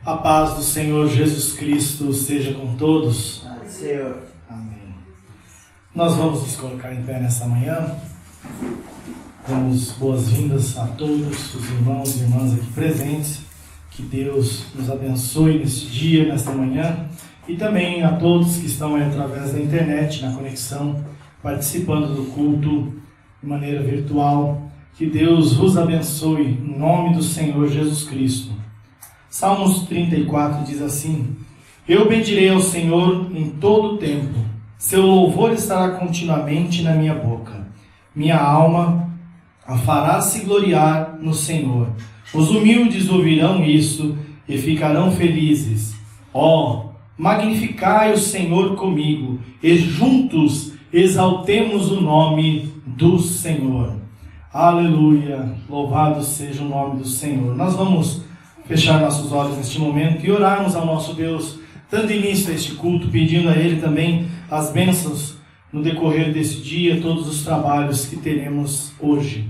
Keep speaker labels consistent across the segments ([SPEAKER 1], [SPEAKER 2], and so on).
[SPEAKER 1] A paz do Senhor Jesus Cristo seja com todos.
[SPEAKER 2] Senhor.
[SPEAKER 1] Amém. Nós vamos nos colocar em pé nesta manhã. Damos boas-vindas a todos os irmãos e irmãs aqui presentes. Que Deus nos abençoe neste dia, nesta manhã. E também a todos que estão aí através da internet, na conexão, participando do culto de maneira virtual. Que Deus vos abençoe, em nome do Senhor Jesus Cristo. Salmos 34 diz assim: Eu bendirei ao Senhor em todo o tempo, seu louvor estará continuamente na minha boca. Minha alma a fará se gloriar no Senhor. Os humildes ouvirão isso e ficarão felizes. Magnificai o Senhor comigo, e juntos exaltemos o nome do Senhor. Aleluia, louvado seja o nome do Senhor. Nós vamos fechar nossos olhos neste momento e orarmos ao nosso Deus, dando início a este culto, pedindo a Ele também as bênçãos no decorrer desse dia, todos os trabalhos que teremos hoje.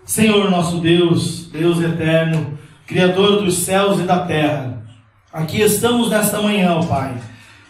[SPEAKER 1] Senhor nosso Deus, Deus eterno, Criador dos céus e da terra, aqui estamos nesta manhã, ó Pai,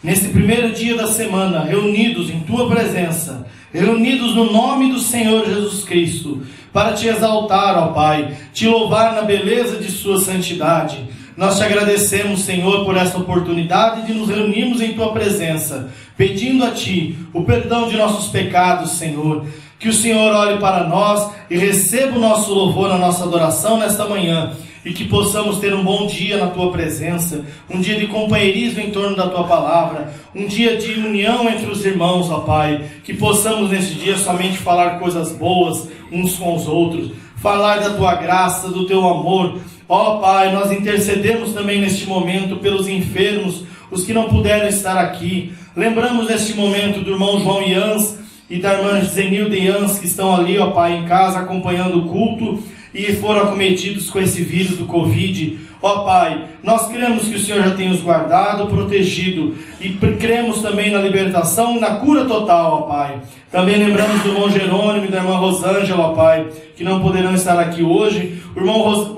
[SPEAKER 1] neste primeiro dia da semana, reunidos em Tua presença, reunidos no nome do Senhor Jesus Cristo, para Te exaltar, ó Pai, Te louvar na beleza de Sua santidade. Nós Te agradecemos, Senhor, por esta oportunidade de nos reunirmos em Tua presença, pedindo a Ti o perdão de nossos pecados, Senhor. Que o Senhor olhe para nós e receba o nosso louvor, a nossa adoração nesta manhã. E que possamos ter um bom dia na Tua presença, um dia de companheirismo em torno da Tua palavra, um dia de união entre os irmãos, ó Pai. Que possamos nesse dia somente falar coisas boas uns com os outros, falar da Tua graça, do Teu amor. Ó Pai, nós intercedemos também neste momento pelos enfermos, os que não puderam estar aqui. Lembramos neste momento do irmão João Ians e da irmã Zenilda Ians, que estão ali, ó Pai, em casa acompanhando o culto e foram acometidos com esse vírus do Covid. Ó Pai, nós cremos que o Senhor já tem os guardado, protegido, e cremos também na libertação e na cura total, ó Pai. Também lembramos do irmão Jerônimo e da irmã Rosângela, ó Pai, que não poderão estar aqui hoje. O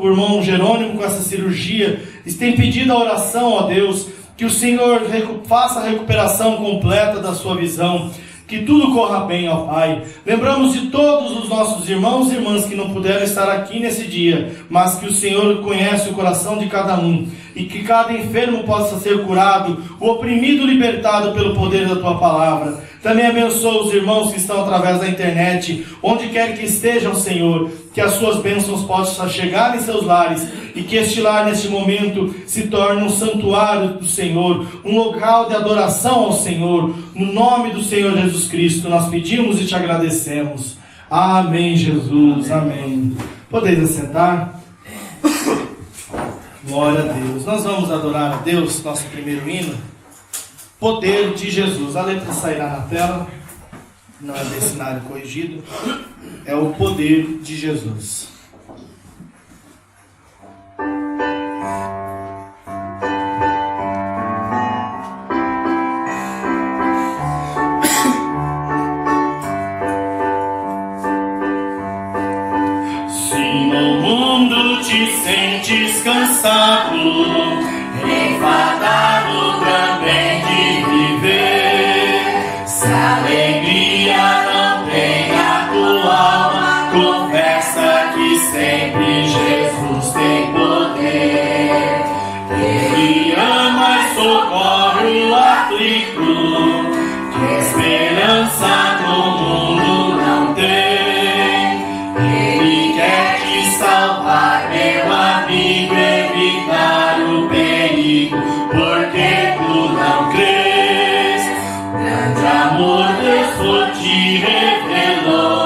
[SPEAKER 1] irmão Jerônimo com essa cirurgia, eles têm pedido a oração, ó Deus, que o Senhor faça a recuperação completa da sua visão. Que tudo corra bem, ó Pai. Lembramos de todos os nossos irmãos e irmãs que não puderam estar aqui nesse dia, mas que o Senhor conhece o coração de cada um, e que cada enfermo possa ser curado, o oprimido libertado pelo poder da Tua palavra. Também abençoa os irmãos que estão através da internet, onde quer que estejam, Senhor, que as Suas bênçãos possam chegar em seus lares, e que este lar, neste momento, se torne um santuário do Senhor, um local de adoração ao Senhor. No nome do Senhor Jesus Cristo, nós pedimos e Te agradecemos. Amém, Jesus, amém. Podeis assentar? Glória a Deus. Nós vamos adorar a Deus, nosso primeiro hino, Poder de Jesus. A letra sairá na tela, não é desse cenário corrigido, é o poder de Jesus.
[SPEAKER 3] Sentes cansado, enfadado também de viver. Se a alegria não tem a tua alma, confessa que sempre Jesus tem poder. Ele ama e socorre o aflito, que esperança no mundo não tem. Ele quer te salvar, meu amigo, evitar o perigo, porque tu não crês. Grande amor Deus por ti revelou,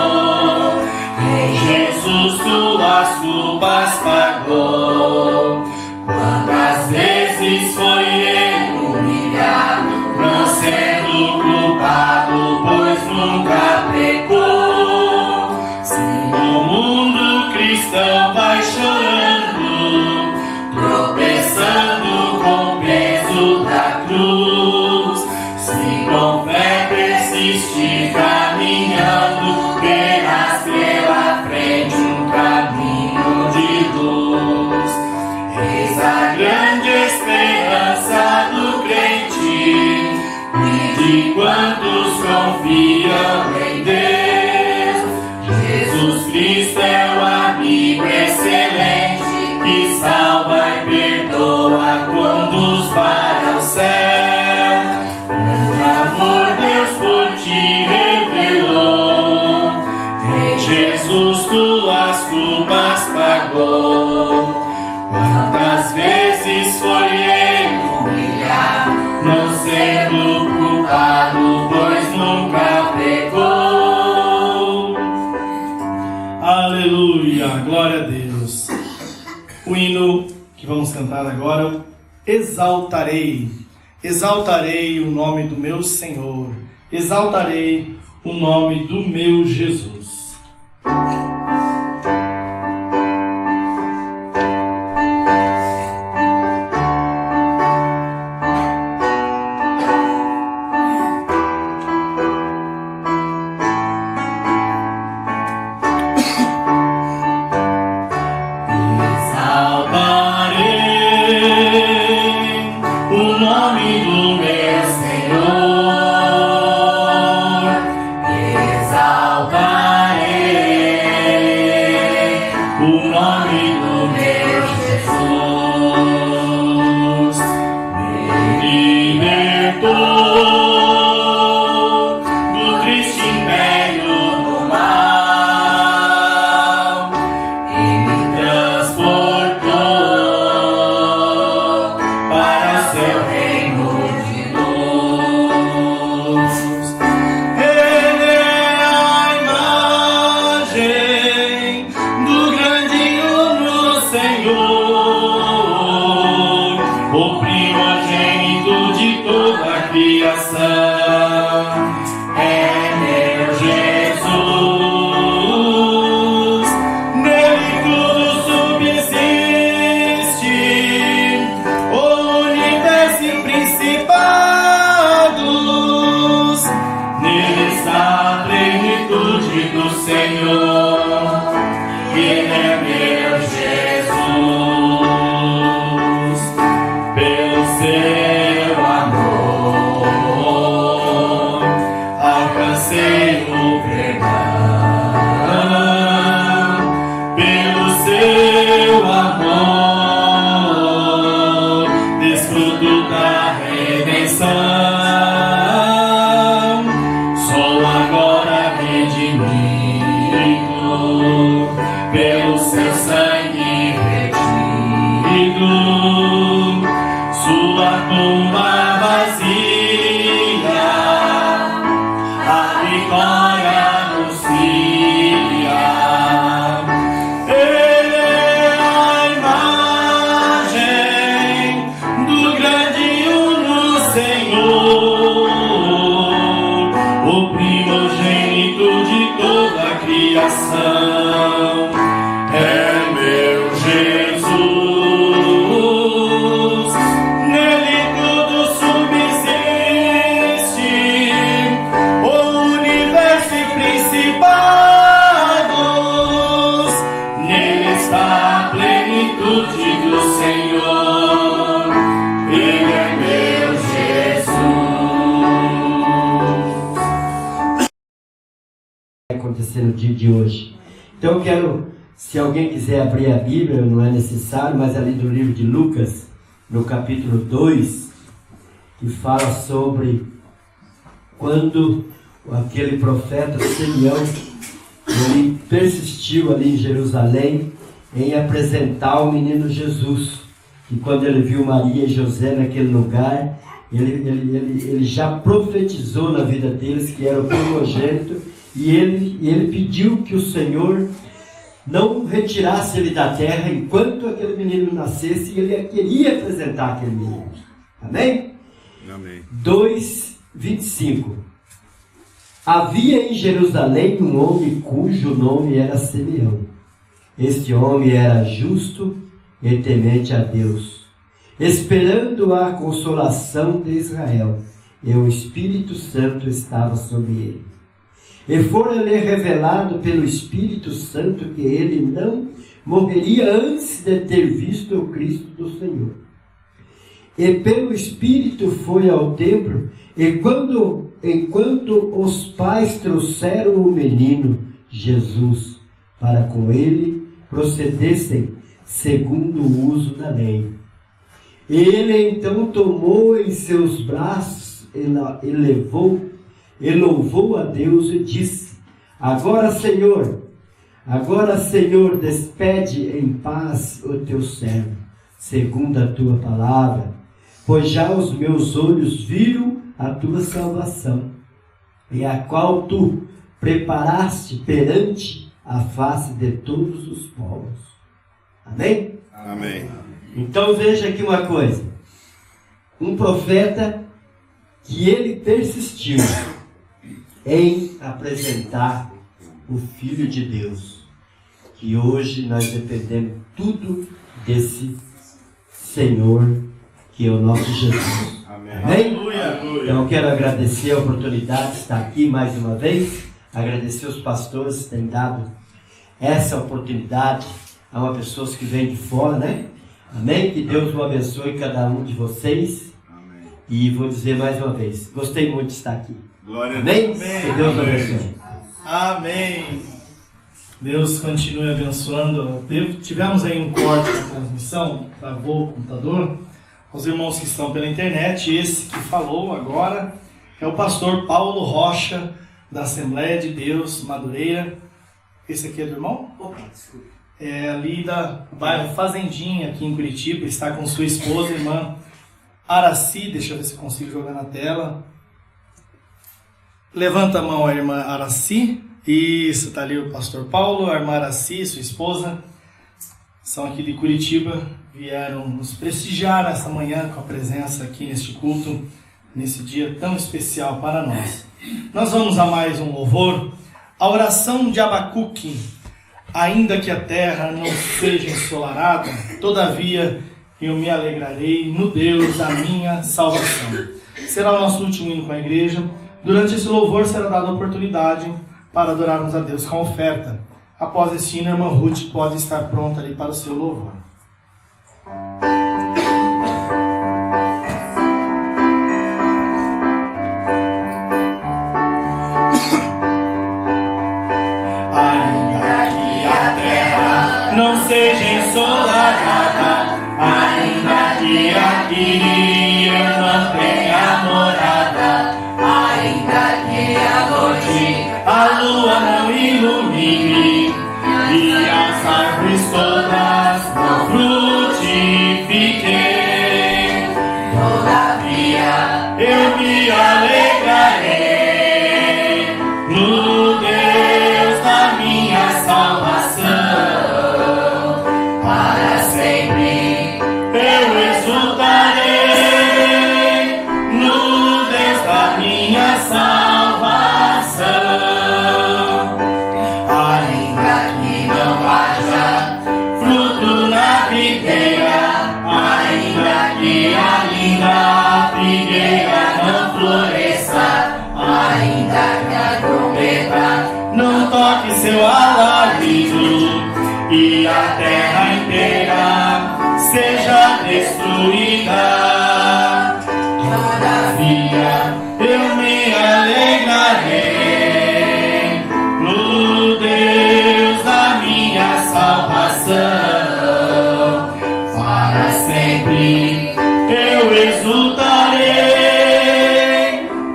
[SPEAKER 3] em Jesus tuas culpas pagou. Quantas vezes foi ele humilhado, não sendo culpado, pois nunca pecou. Se no mundo cristão vai chorando, tropeçando com o peso da cruz, se com fé persistir caminhando, verás pela frente um caminho de luz. Eis a grande esperança e quantos confiam em Deus. Jesus Cristo é o amigo excelente que salva e perdoa, conduz para o céu. O amor Deus por ti revelou, em Jesus tuas culpas pagou. Quantas vezes foi ele humilhado, não sendo culpado, pois nunca pecou.
[SPEAKER 1] Aleluia, glória a Deus. O hino que vamos cantar agora, exaltarei. Exaltarei o nome do meu Senhor, exaltarei o nome do meu Jesus.
[SPEAKER 2] No dia de hoje. Então eu quero, se alguém quiser abrir a Bíblia, não é necessário, mas ali do livro de Lucas, no capítulo 2, que fala sobre quando aquele profeta Simeão, ele persistiu ali em Jerusalém em apresentar o menino Jesus, e quando ele viu Maria e José naquele lugar, ele já profetizou na vida deles que era o primogênito. E ele pediu que o Senhor não retirasse ele da terra enquanto aquele menino nascesse, e ele queria apresentar aquele menino. Amém?
[SPEAKER 4] Amém.
[SPEAKER 2] 2:25. Havia em Jerusalém um homem cujo nome era Simeão. Este homem era justo e temente a Deus, esperando a consolação de Israel, e o Espírito Santo estava sobre ele. E fora-lhe revelado pelo Espírito Santo que ele não morreria antes de ter visto o Cristo do Senhor. e pelo Espírito foi ao templo, e enquanto os pais trouxeram o menino Jesus para com ele procedessem segundo o uso da lei. Ele então tomou em seus braços e louvou a Deus e disse: Agora, Senhor, despede em paz o teu servo, segundo a tua palavra, pois já os meus olhos viram a tua salvação, e a qual tu preparaste perante a face de todos os povos. Amém?
[SPEAKER 3] Amém.
[SPEAKER 2] Então veja aqui uma coisa. Um profeta que ele persistiu em apresentar o Filho de Deus, que hoje nós dependemos tudo desse Senhor, que é o nosso Jesus.
[SPEAKER 3] Amém.
[SPEAKER 2] Amém? Então eu quero agradecer a oportunidade de estar aqui mais uma vez, agradecer os pastores que têm dado essa oportunidade a uma pessoa que vem de fora, né? Amém? Que Deus o abençoe cada um de vocês.
[SPEAKER 3] Amém.
[SPEAKER 2] E vou dizer mais uma vez, gostei muito de estar aqui.
[SPEAKER 3] Glória
[SPEAKER 2] Amém?
[SPEAKER 3] a Deus.
[SPEAKER 2] Que Deus o abençoe.
[SPEAKER 1] Amém. Deus continue abençoando. Tivemos aí um corte da transmissão, travou o computador. Os irmãos que estão pela internet, esse que falou agora é o pastor Paulo Rocha, da Assembleia de Deus, Madureira. Esse aqui é do irmão?
[SPEAKER 2] Opa, desculpa.
[SPEAKER 1] É ali da bairro Fazendinha, aqui em Curitiba. Está com sua esposa, irmã Araci. Deixa eu ver se eu consigo jogar na tela. Levanta a mão a irmã Araci. Isso, está ali o pastor Paulo, a irmã Araci, sua esposa. São aqui de Curitiba. Vieram nos prestigiar essa manhã com a presença aqui neste culto, nesse dia tão especial para nós. Nós vamos a mais um louvor. A oração de Abacuque. Ainda que a terra não seja ensolarada, todavia eu me alegrarei no Deus da minha salvação. Será o nosso último hino com a igreja. Durante esse louvor será dada a oportunidade para adorarmos a Deus com oferta. Após este hino, a irmã Ruth pode estar pronta ali para o seu louvor.
[SPEAKER 3] Não seja ensolarada, ainda que aqui eu não tenha morada, ainda que à noite a lua não ilumine e as árvores todas não frutifiquem, todavia eu me alegrarei no Deus da minha salvação. Seu alarido e a terra inteira seja destruída. Todavia eu me alegrarei no Deus da minha salvação. Para sempre eu exultarei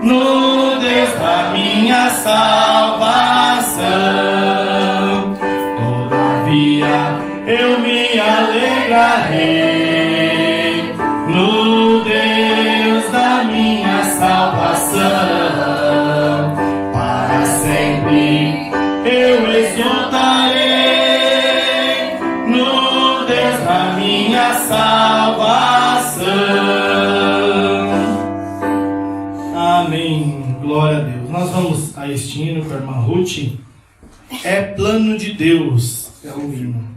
[SPEAKER 3] no Deus da minha salvação. Eu me alegrarei no Deus da minha salvação. Para sempre eu exultarei no Deus da minha salvação.
[SPEAKER 1] Amém. Glória a Deus. Nós vamos a este hino com a irmã Ruth. É plano de Deus. É o hino.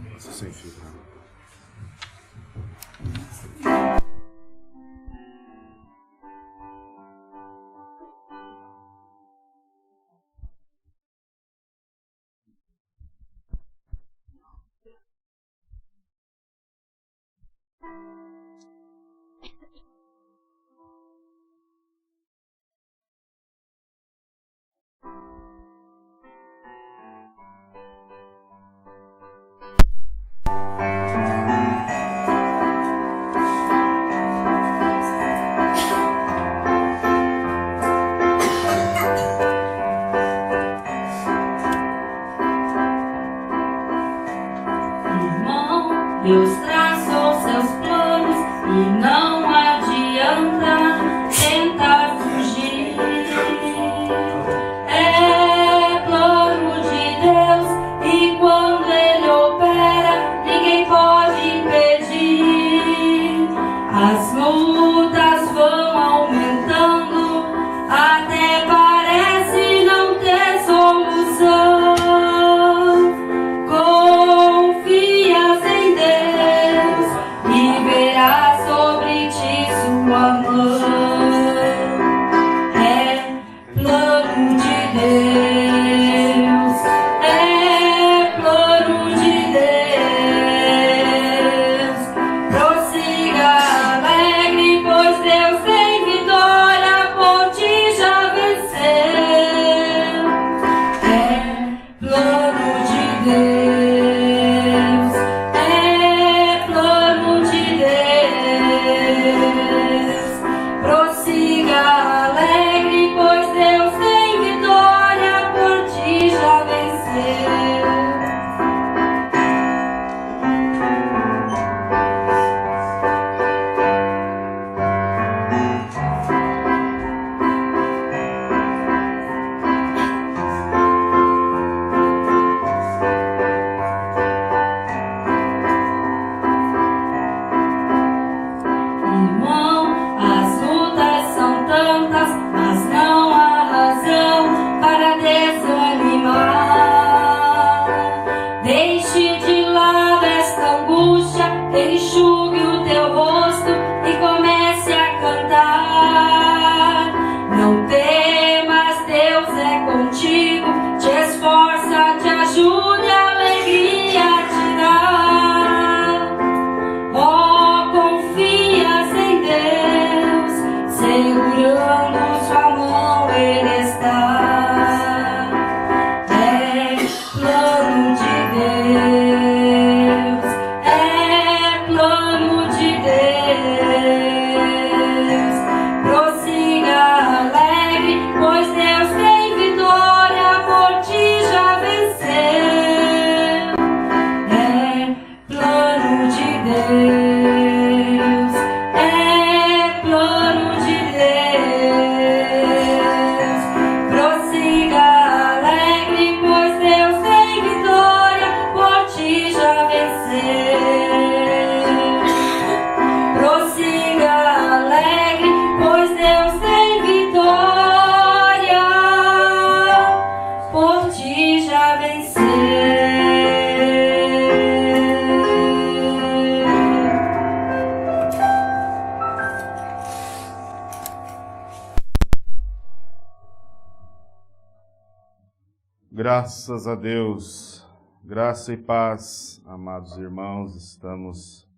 [SPEAKER 4] Graças a Deus, graça e paz, amados irmãos, estamos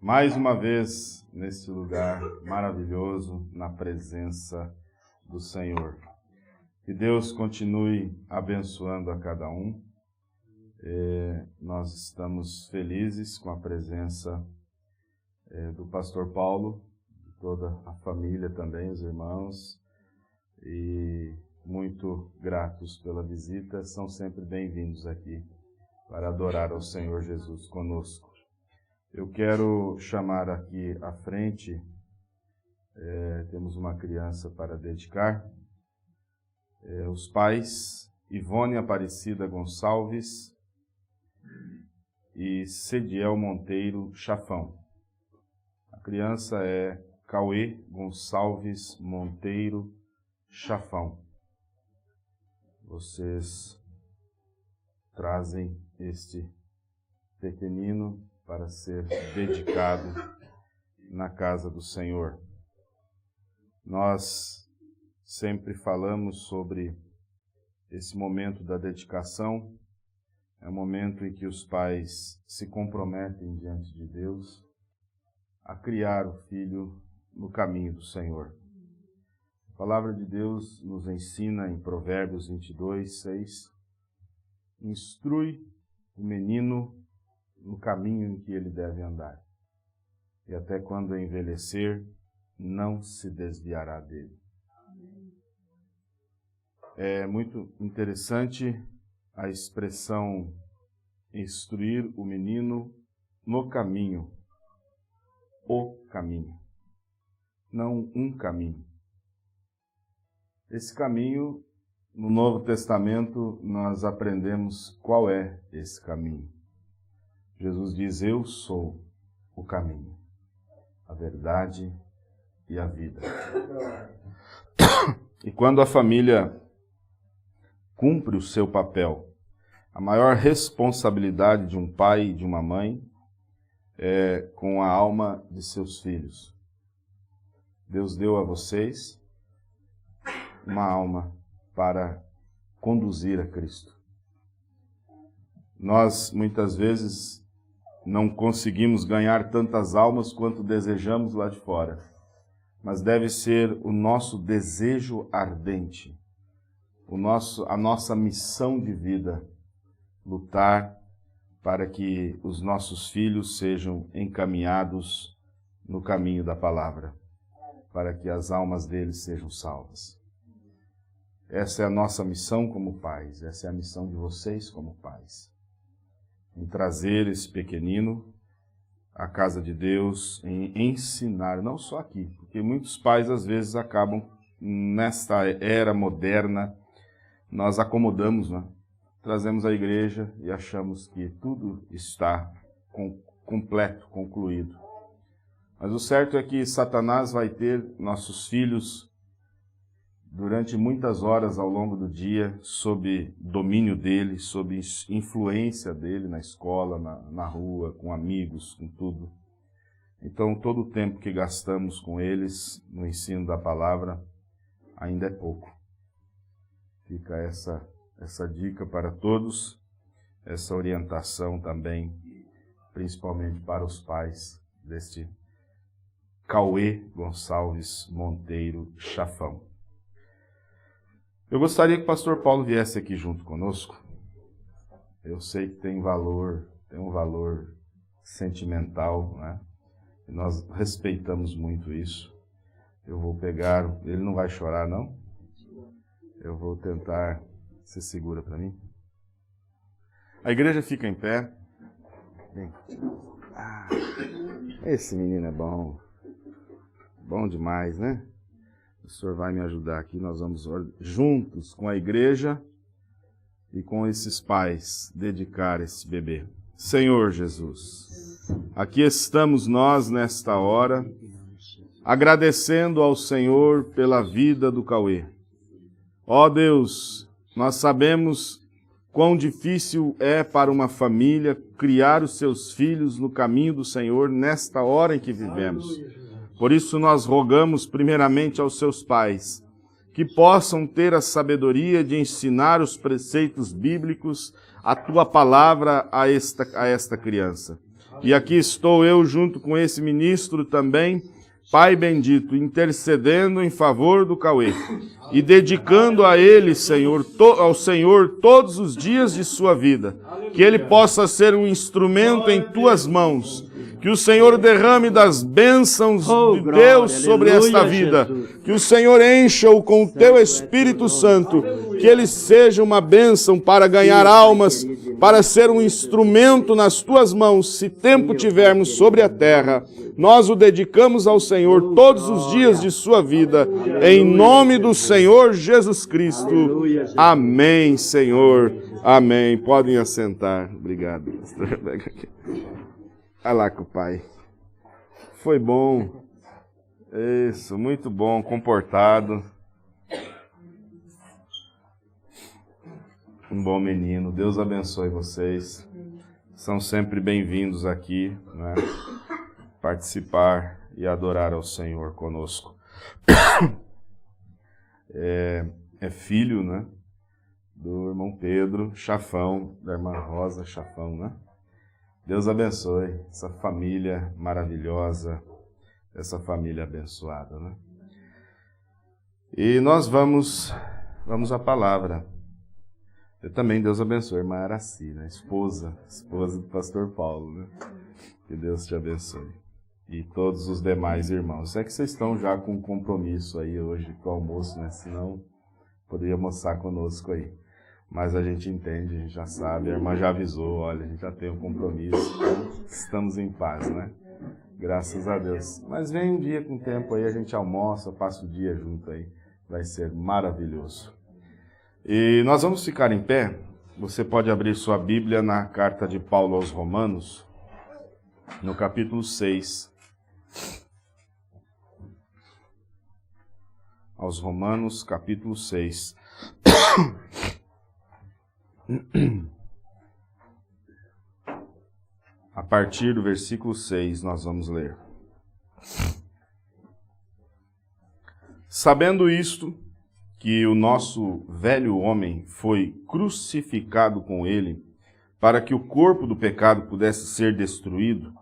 [SPEAKER 4] mais uma vez neste lugar maravilhoso, na presença do Senhor. Que Deus continue abençoando a cada um. Nós estamos felizes com a presença do pastor Paulo, de toda a família também, os irmãos, e muito gratos pela visita, são sempre bem-vindos aqui para adorar ao Senhor Jesus conosco. Eu quero chamar aqui à frente, temos uma criança para dedicar, os pais Ivone Aparecida Gonçalves e Cediel Monteiro Chafão. A criança é Cauê Gonçalves Monteiro Chafão. Vocês trazem este pequenino para ser dedicado na casa do Senhor. Nós sempre falamos sobre esse momento da dedicação. É um momento em que os pais se comprometem diante de Deus a criar o filho no caminho do Senhor. A palavra de Deus nos ensina em Provérbios 22, 6, instrui o menino no caminho em que ele deve andar, e até quando envelhecer, não se desviará dele. É muito interessante a expressão instruir o menino no caminho, o caminho, não um caminho. Esse caminho, no Novo Testamento, nós aprendemos qual é esse caminho. Jesus diz: eu sou o caminho, a verdade e a vida. E quando a família cumpre o seu papel, a maior responsabilidade de um pai e de uma mãe é com a alma de seus filhos. Deus deu a vocês uma alma para conduzir a Cristo. Nós, muitas vezes, não conseguimos ganhar tantas almas quanto desejamos lá de fora, mas deve ser o nosso desejo ardente, a nossa missão de vida, lutar para que os nossos filhos sejam encaminhados no caminho da palavra, para que as almas deles sejam salvas. Essa é a nossa missão como pais, essa é a missão de vocês como pais, em trazer esse pequenino à casa de Deus, em ensinar, não só aqui, porque muitos pais às vezes acabam, nesta era moderna, nós acomodamos, né? Trazemos a igreja e achamos que tudo está completo, concluído. Mas o certo é que Satanás vai ter nossos filhos durante muitas horas ao longo do dia, sob domínio dele, sob influência dele na escola, na rua, com amigos, com tudo. Então, todo o tempo que gastamos com eles no ensino da palavra ainda é pouco. Fica essa dica para todos, essa orientação também, principalmente para os pais deste Cauê Gonçalves Monteiro Chafão. Eu gostaria que o pastor Paulo viesse aqui junto conosco. Eu sei que tem um valor sentimental, né? E nós respeitamos muito isso. Eu vou pegar, ele não vai chorar, não? Eu vou tentar. Você segura para mim? A igreja fica em pé. Vem. Esse menino é bom. Bom demais, né? O senhor vai me ajudar aqui. Nós vamos juntos com a igreja e com esses pais dedicar esse bebê. Senhor Jesus, aqui estamos nós nesta hora, agradecendo ao Senhor pela vida do Cauê. Ó Deus, nós sabemos quão difícil é para uma família criar os seus filhos no caminho do Senhor nesta hora em que vivemos. Por isso nós rogamos primeiramente aos seus pais que possam ter a sabedoria de ensinar os preceitos bíblicos, a tua palavra a esta criança. E aqui estou eu junto com esse ministro também, Pai bendito, intercedendo em favor do Cauê e dedicando a ele, Senhor, ao Senhor todos os dias de sua vida, que ele possa ser um instrumento em tuas mãos, que o Senhor derrame das bênçãos de Deus sobre esta vida, que o Senhor encha-o com o teu Espírito Santo, que ele seja uma bênção para ganhar almas, para ser um instrumento nas tuas mãos, se tempo tivermos sobre a terra. Nós o dedicamos ao Senhor todos os dias de sua vida, em nome do Senhor Jesus Cristo. Amém, Senhor. Amém. Podem assentar. Obrigado. Olha lá com o pai. Foi bom. Isso, muito bom, comportado. Um bom menino. Deus abençoe vocês. São sempre bem-vindos aqui, né? Participar e adorar ao Senhor conosco. É filho, né, do irmão Pedro Chafão, da irmã Rosa Chafão, né? Deus abençoe essa família maravilhosa, essa família abençoada, né? E nós vamos à palavra. Eu também, Deus abençoe a irmã Araci, né? Esposa do pastor Paulo, né? Que Deus te abençoe. E todos os demais irmãos. É que vocês estão já com um compromisso aí hoje com o almoço, né? Senão poderia almoçar conosco aí. Mas a gente entende, a gente já sabe, a irmã já avisou, olha, a gente já tem um compromisso, então estamos em paz, né? Graças a Deus. Mas vem um dia com o tempo aí, a gente almoça, passa o dia junto aí. Vai ser maravilhoso. E nós vamos ficar em pé. Você pode abrir sua Bíblia na carta de Paulo aos Romanos, no capítulo 6. Aos Romanos, capítulo 6. A partir do versículo 6, nós vamos ler. Sabendo isto, que o nosso velho homem foi crucificado com ele, para que o corpo do pecado pudesse ser destruído,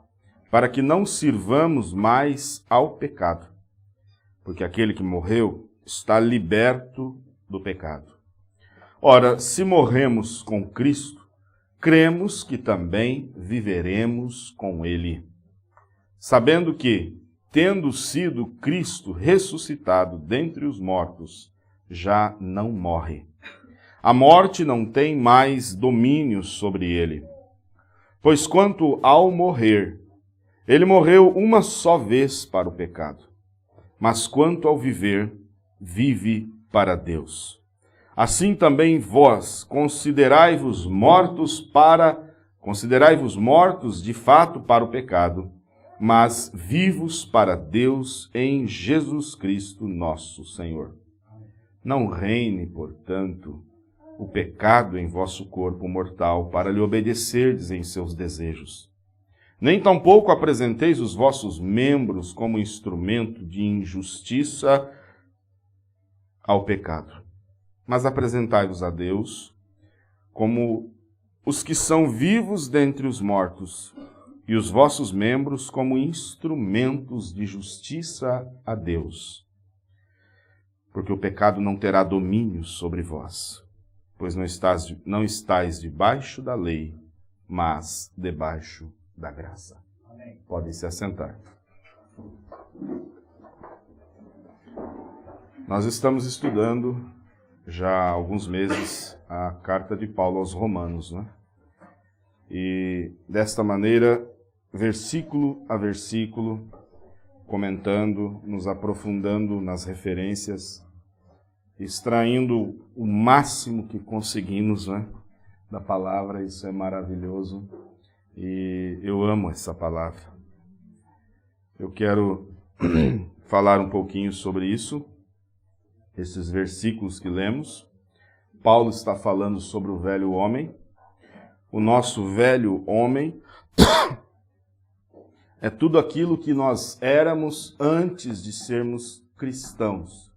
[SPEAKER 4] para que não sirvamos mais ao pecado, porque aquele que morreu está liberto do pecado. Ora, se morremos com Cristo, cremos que também viveremos com Ele, sabendo que, tendo sido Cristo ressuscitado dentre os mortos, já não morre. A morte não tem mais domínio sobre ele. Pois quanto ao morrer, ele morreu uma só vez para o pecado. Mas quanto ao viver, vive para Deus. Assim também vós considerai-vos mortos de fato para o pecado, mas vivos para Deus em Jesus Cristo nosso Senhor. Não reine, portanto, o pecado em vosso corpo mortal, para lhe obedecerdes em seus desejos. Nem tampouco apresenteis os vossos membros como instrumento de injustiça ao pecado, mas apresentai-vos a Deus como os que são vivos dentre os mortos, e os vossos membros como instrumentos de justiça a Deus. Porque o pecado não terá domínio sobre vós, pois não estáis debaixo da lei, mas debaixo da graça. Amém. Podem se assentar. Nós estamos estudando já há alguns meses a carta de Paulo aos Romanos, né? E desta maneira, versículo a versículo, comentando, nos aprofundando nas referências, extraindo o máximo que conseguimos, né, da palavra. Isso é maravilhoso e eu amo essa palavra. Eu quero falar um pouquinho sobre isso, esses versículos que lemos. Paulo está falando sobre o velho homem. O nosso velho homem é tudo aquilo que nós éramos antes de sermos cristãos.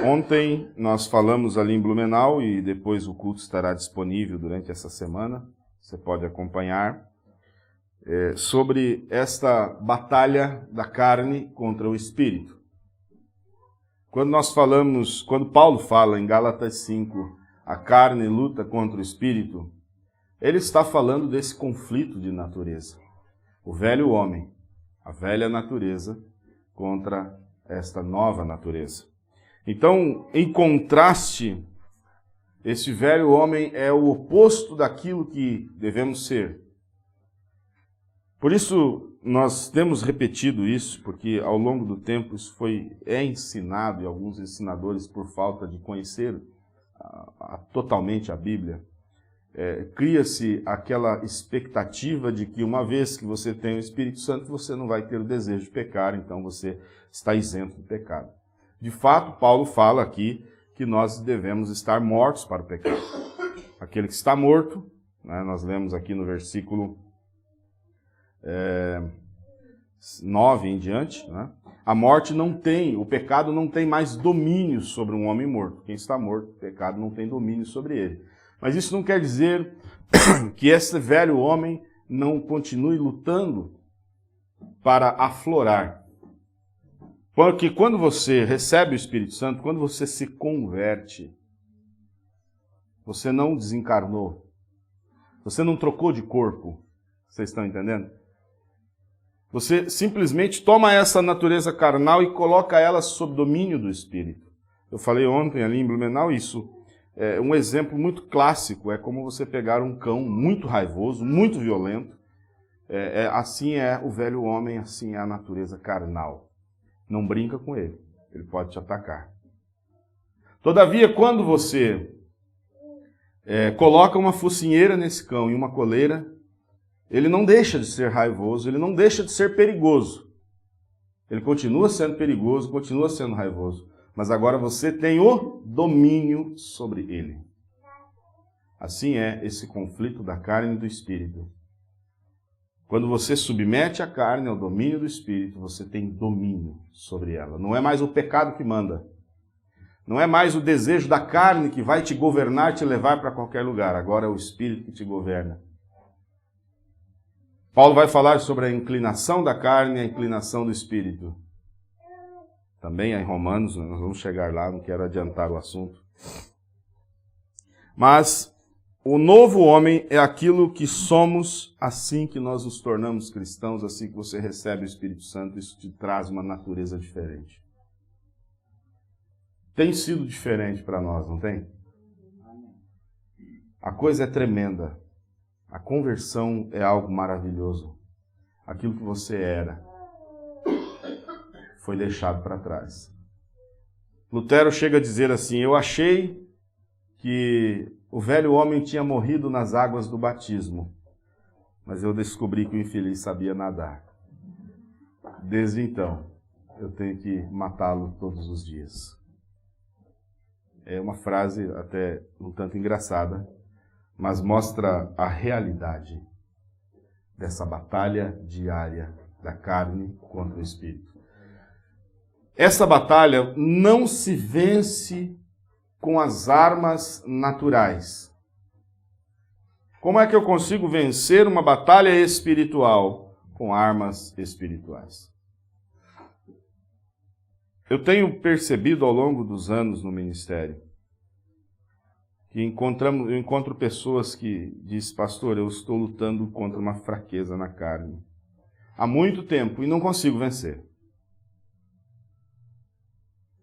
[SPEAKER 4] Ontem nós falamos ali em Blumenau e depois o culto estará disponível durante essa semana, você pode acompanhar, sobre esta batalha da carne contra o espírito. Quando Paulo fala em Gálatas 5, a carne luta contra o espírito, ele está falando desse conflito de natureza. O velho homem, a velha natureza, contra esta nova natureza. Então, em contraste, esse velho homem é o oposto daquilo que devemos ser. Por isso, nós temos repetido isso, porque ao longo do tempo isso é ensinado, e alguns ensinadores, por falta de conhecer totalmente a Bíblia, cria-se aquela expectativa de que uma vez que você tem o Espírito Santo, você não vai ter o desejo de pecar, então você está isento do pecado. De fato, Paulo fala aqui que nós devemos estar mortos para o pecado. Aquele que está morto, né, nós lemos aqui no versículo 9 em diante, né, a morte o pecado não tem mais domínio sobre um homem morto. Quem está morto, o pecado não tem domínio sobre ele. Mas isso não quer dizer que esse velho homem não continue lutando para aflorar. Porque quando você recebe o Espírito Santo, quando você se converte, você não desencarnou. Você não trocou de corpo. Vocês estão entendendo? Você simplesmente toma essa natureza carnal e coloca ela sob domínio do Espírito. Eu falei ontem ali em Blumenau isso. Um exemplo muito clássico é como você pegar um cão muito raivoso, muito violento. Assim é o velho homem, assim é a natureza carnal. Não brinca com ele, ele pode te atacar. Todavia, quando você coloca uma focinheira nesse cão e uma coleira, ele não deixa de ser raivoso, ele não deixa de ser perigoso. Ele continua sendo perigoso, continua sendo raivoso. Mas agora você tem o domínio sobre ele. Assim é esse conflito da carne e do espírito. Quando você submete a carne ao domínio do espírito, você tem domínio sobre ela. Não é mais o pecado que manda. Não é mais o desejo da carne que vai te governar, te levar para qualquer lugar. Agora é o espírito que te governa. Paulo vai falar sobre a inclinação da carne e a inclinação do espírito. Também em Romanos, nós vamos chegar lá, não quero adiantar o assunto. Mas o novo homem é aquilo que somos assim que nós nos tornamos cristãos, assim que você recebe o Espírito Santo, isso te traz uma natureza diferente. Tem sido diferente para nós, não tem? A coisa é tremenda. A conversão é algo maravilhoso. Aquilo que você era foi deixado para trás. Lutero chega a dizer assim: eu achei que o velho homem tinha morrido nas águas do batismo, mas eu descobri que o infeliz sabia nadar. Desde então, eu tenho que matá-lo todos os dias. É uma frase até um tanto engraçada, mas mostra a realidade dessa batalha diária da carne contra o espírito. Essa batalha não se vence com as armas naturais. Como é que eu consigo vencer uma batalha espiritual com armas espirituais? Eu tenho percebido ao longo dos anos no ministério que eu encontro pessoas que dizem: pastor, eu estou lutando contra uma fraqueza na carne há muito tempo e não consigo vencer.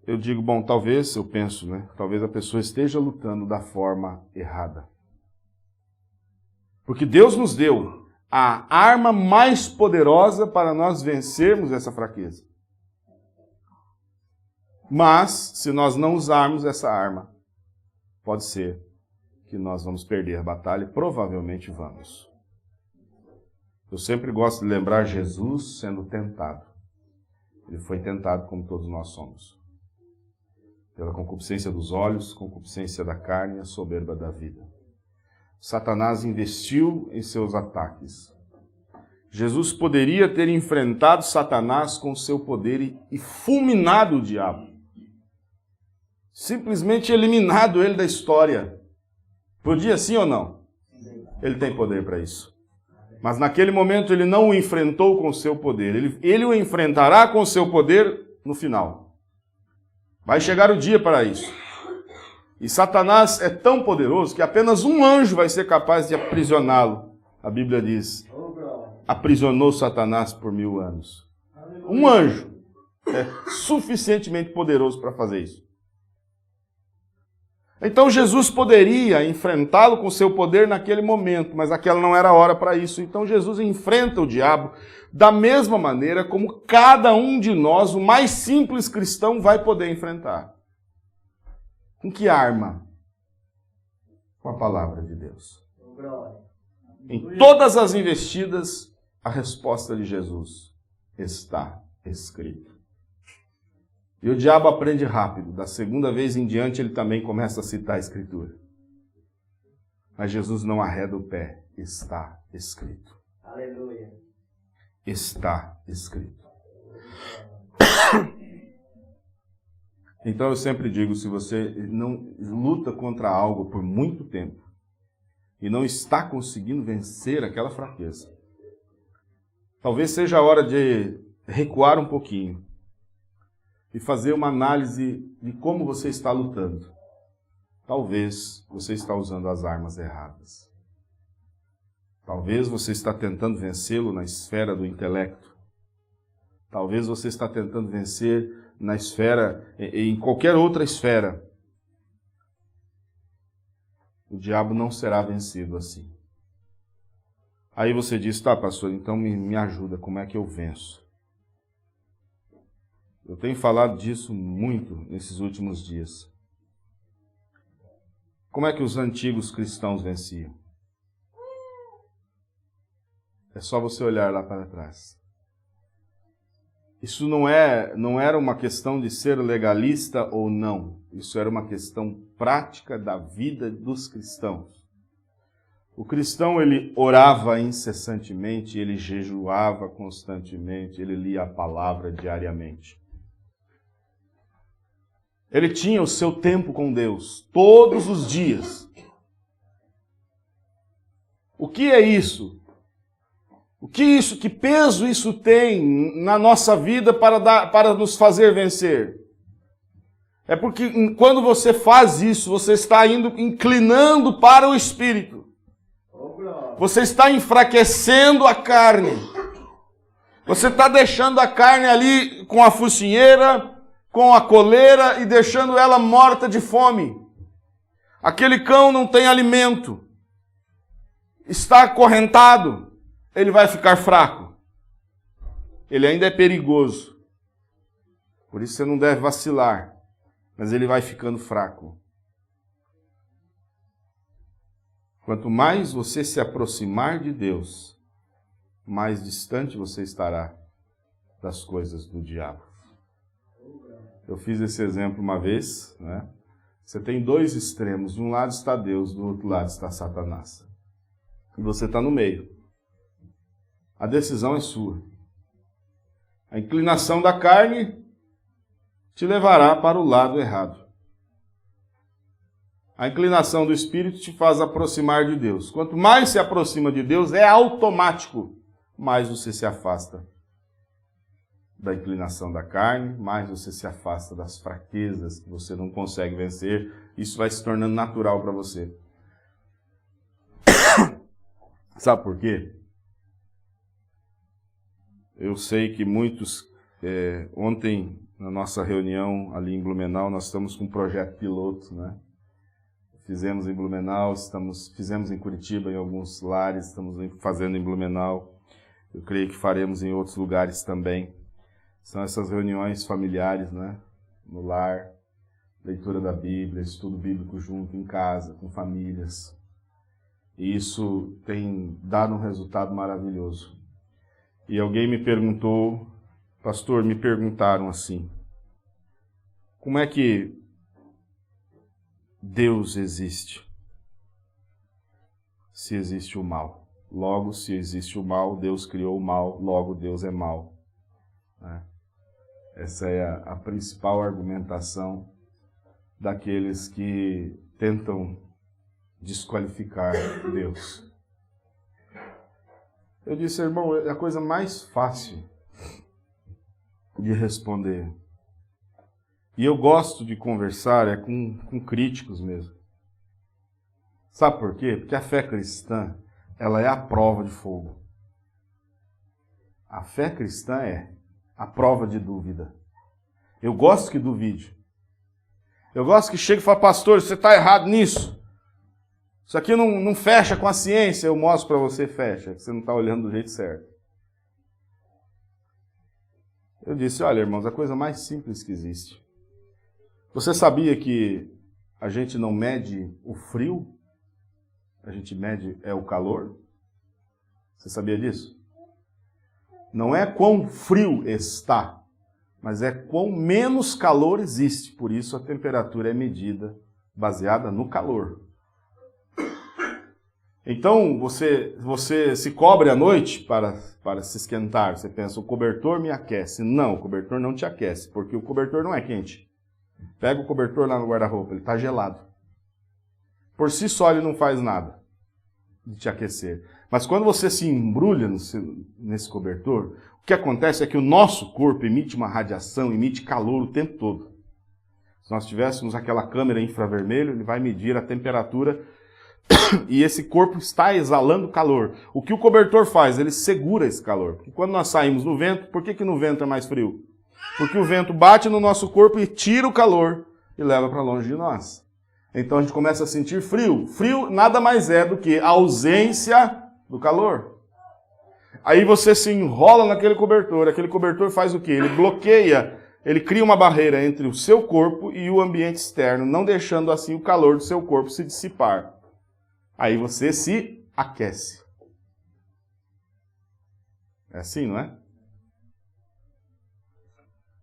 [SPEAKER 4] Eu digo, bom, talvez a pessoa esteja lutando da forma errada. Porque Deus nos deu a arma mais poderosa para nós vencermos essa fraqueza. Mas, se nós não usarmos essa arma, pode ser que nós vamos perder a batalha, e provavelmente vamos. Eu sempre gosto de lembrar Jesus sendo tentado. Ele foi tentado como todos nós somos. Pela concupiscência dos olhos, concupiscência da carne e a soberba da vida. Satanás investiu em seus ataques. Jesus poderia ter enfrentado Satanás com seu poder e fulminado o diabo. simplesmente eliminado ele da história. Podia sim ou não? Ele tem poder para isso. Mas naquele momento ele não o enfrentou com o seu poder. Ele o enfrentará com o seu poder no final. Vai chegar o dia para isso. E Satanás é tão poderoso que apenas um anjo vai ser capaz de aprisioná-lo. A Bíblia diz, aprisionou Satanás por 1000 anos. Um anjo é suficientemente poderoso para fazer isso. Então Jesus poderia enfrentá-lo com seu poder naquele momento, mas aquela não era a hora para isso. Então Jesus enfrenta o diabo da mesma maneira como cada um de nós, o mais simples cristão, vai poder enfrentar. Com que arma? Com a palavra de Deus. Em todas as investidas, a resposta de Jesus está escrita. E o diabo aprende rápido. Da segunda vez em diante, ele também começa a citar a Escritura. Mas Jesus não arreda o pé. Está escrito.
[SPEAKER 2] Aleluia.
[SPEAKER 4] Está escrito. Então eu sempre digo, se você não luta contra algo por muito tempo e não está conseguindo vencer aquela fraqueza, talvez seja a hora de recuar um pouquinho e fazer uma análise de como você está lutando. Talvez você está usando as armas erradas. Talvez você está tentando vencê-lo na esfera do intelecto. Talvez você está tentando vencer na esfera, em qualquer outra esfera. O diabo não será vencido assim. Aí você diz, tá, pastor, então me ajuda, como é que eu venço? Eu tenho falado disso muito nesses últimos dias. Como é que os antigos cristãos venciam? É só você olhar lá para trás. Isso não era uma questão de ser legalista ou não. Isso era uma questão prática da vida dos cristãos. O cristão, ele orava incessantemente, ele jejuava constantemente, ele lia a palavra diariamente. Ele tinha o seu tempo com Deus, todos os dias. O que é isso? Que peso isso tem na nossa vida para nos fazer vencer? É porque quando você faz isso, você está inclinando para o Espírito. Você está enfraquecendo a carne. Você está deixando a carne ali com a focinheira, com a coleira e deixando ela morta de fome. Aquele cão não tem alimento. Está acorrentado. Ele vai ficar fraco. Ele ainda é perigoso. Por isso você não deve vacilar. Mas ele vai ficando fraco. Quanto mais você se aproximar de Deus, mais distante você estará das coisas do diabo. Eu fiz esse exemplo uma vez, né? Você tem dois extremos. De um lado está Deus, do outro lado está Satanás. E você está no meio. A decisão é sua. A inclinação da carne te levará para o lado errado. A inclinação do Espírito te faz aproximar de Deus. Quanto mais se aproxima de Deus, é automático, mais você se afasta da inclinação da carne, mais você se afasta das fraquezas que você não consegue vencer. Isso vai se tornando natural para você. Sabe por quê? Eu sei que muitos, ontem na nossa reunião ali em Blumenau, nós estamos com um projeto piloto, né? Fizemos em Blumenau, fizemos em Curitiba, em alguns lares, estamos fazendo em Blumenau. Eu creio que faremos em outros lugares também. São essas reuniões familiares, né? No lar, leitura da Bíblia, estudo bíblico junto, em casa, com famílias. E isso tem dado um resultado maravilhoso. E alguém me perguntou, pastor, me perguntaram assim, como é que Deus existe? Se existe o mal. Logo, se existe o mal, Deus criou o mal, logo Deus é mal. Né? Essa é a principal argumentação daqueles que tentam desqualificar Deus. Eu disse, irmão, é a coisa mais fácil de responder. E eu gosto de conversar com críticos mesmo. Sabe por quê? Porque a fé cristã, ela é a prova de fogo. A fé cristã é a prova de dúvida. Eu gosto que duvide. Eu gosto que chegue e fale, pastor, você está errado nisso. Isso aqui não fecha com a ciência. Eu mostro para você, fecha, que você não está olhando do jeito certo. Eu disse, olha, irmãos, a coisa mais simples que existe. Você sabia que a gente não mede o frio? A gente mede o calor? Você sabia disso? Não é quão frio está, mas é quão menos calor existe. Por isso a temperatura é medida baseada no calor. Então, você se cobre à noite para se esquentar. Você pensa, o cobertor me aquece. Não, o cobertor não te aquece, porque o cobertor não é quente. Pega o cobertor lá no guarda-roupa, ele está gelado. Por si só ele não faz nada de te aquecer. Mas quando você se embrulha nesse cobertor, o que acontece é que o nosso corpo emite uma radiação, emite calor o tempo todo. Se nós tivéssemos aquela câmera infravermelho, ele vai medir a temperatura e esse corpo está exalando calor. O que o cobertor faz? Ele segura esse calor. Porque quando nós saímos no vento, por que no vento é mais frio? Porque o vento bate no nosso corpo e tira o calor e leva para longe de nós. Então a gente começa a sentir frio. Frio nada mais é do que a ausência do calor. Aí você se enrola naquele cobertor. Aquele cobertor faz o quê? Ele bloqueia, ele cria uma barreira entre o seu corpo e o ambiente externo, não deixando assim o calor do seu corpo se dissipar. Aí você se aquece. É assim, não é?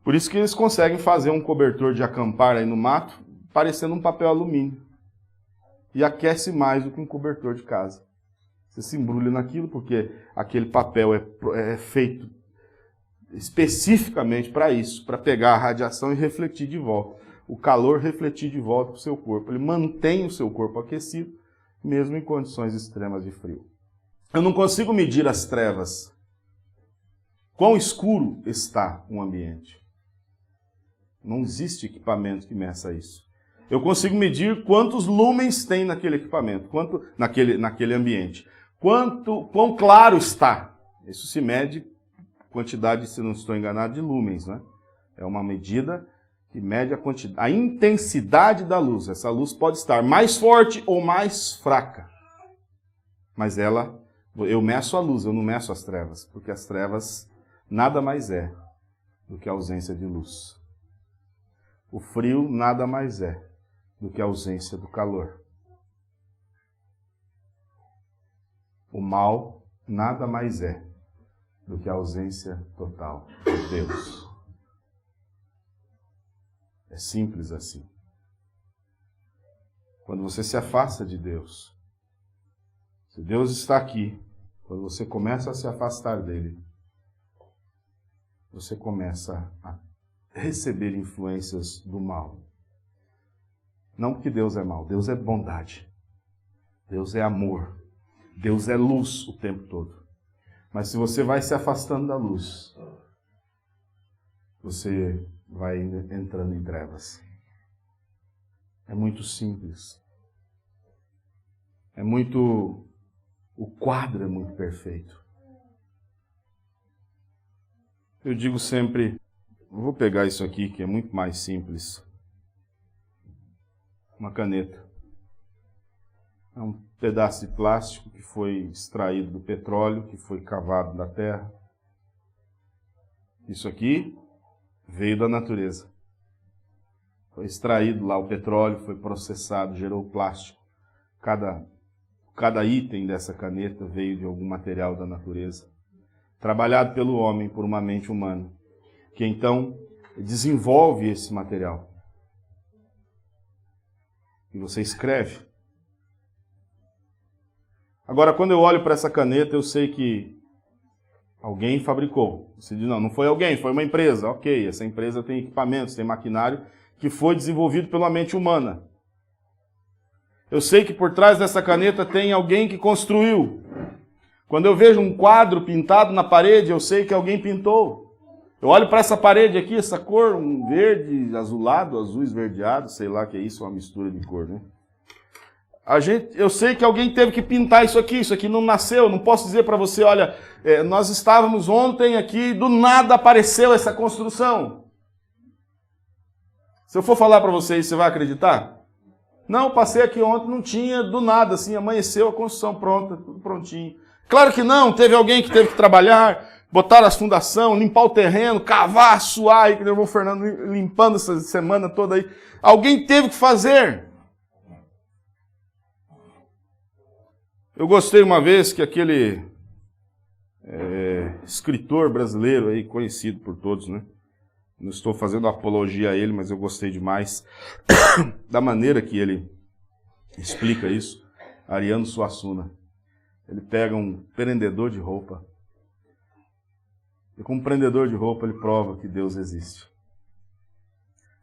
[SPEAKER 4] Por isso que eles conseguem fazer um cobertor de acampar aí no mato, parecendo um papel alumínio. E aquece mais do que um cobertor de casa. Você se embrulha naquilo porque aquele papel é feito especificamente para isso, para pegar a radiação e refletir de volta. O calor refletir de volta para o seu corpo. Ele mantém o seu corpo aquecido, mesmo em condições extremas de frio. Eu não consigo medir as trevas. Quão escuro está um ambiente? Não existe equipamento que meça isso. Eu consigo medir quantos lumens tem naquele equipamento, naquele ambiente. Quão claro está. Isso se mede quantidade, se não estou enganado, de lumens, né? É uma medida que mede a intensidade da luz. Essa luz pode estar mais forte ou mais fraca. Mas eu meço a luz, eu não meço as trevas, porque as trevas nada mais é do que a ausência de luz. O frio nada mais é do que a ausência do calor. O mal nada mais é do que a ausência total de Deus. É simples assim. Quando você se afasta de Deus, se Deus está aqui, quando você começa a se afastar dele, você começa a receber influências do mal. Não porque Deus é mal, Deus é bondade. Deus é amor. Deus é luz o tempo todo. Mas se você vai se afastando da luz, você vai entrando em trevas. É muito simples. O quadro é muito perfeito. Eu digo sempre, vou pegar isso aqui que é muito mais simples. Uma caneta. É um pedaço de plástico que foi extraído do petróleo, que foi cavado da terra. Isso aqui veio da natureza. Foi extraído lá o petróleo, foi processado, gerou plástico. Cada item dessa caneta veio de algum material da natureza. Trabalhado pelo homem, por uma mente humana, que então desenvolve esse material. E você escreve. Agora, quando eu olho para essa caneta, eu sei que alguém fabricou. Você diz, não foi alguém, foi uma empresa. Ok, essa empresa tem equipamentos, tem maquinário que foi desenvolvido pela mente humana. Eu sei que por trás dessa caneta tem alguém que construiu. Quando eu vejo um quadro pintado na parede, eu sei que alguém pintou. Eu olho para essa parede aqui, essa cor, um verde azulado, azul esverdeado, sei lá que é isso, uma mistura de cor, né? Eu sei que alguém teve que pintar isso aqui não nasceu, não posso dizer para você, olha, nós estávamos ontem aqui, do nada apareceu essa construção. Se eu for falar para vocês, você vai acreditar? Não, passei aqui ontem, não tinha, do nada, assim, amanheceu a construção pronta, tudo prontinho. Claro que não, teve alguém que teve que trabalhar, botar as fundações, limpar o terreno, cavar, suar, aí que levou o Fernando limpando essa semana toda aí. Alguém teve que fazer. Eu gostei uma vez que aquele escritor brasileiro aí, conhecido por todos, né? Não estou fazendo apologia a ele, mas eu gostei demais da maneira que ele explica isso. Ariano Suassuna. Ele pega um prendedor de roupa. E com um prendedor de roupa ele prova que Deus existe.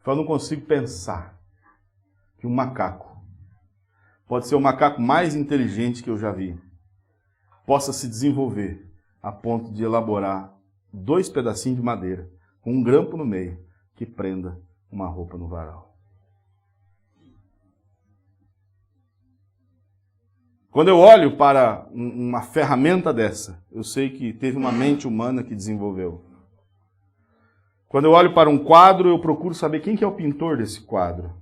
[SPEAKER 4] Eu não consigo pensar que um macaco pode ser o macaco mais inteligente que eu já vi, possa se desenvolver a ponto de elaborar 2 pedacinhos de madeira com um grampo no meio que prenda uma roupa no varal. Quando eu olho para uma ferramenta dessa, eu sei que teve uma mente humana que desenvolveu. Quando eu olho para um quadro, eu procuro saber quem que é o pintor desse quadro.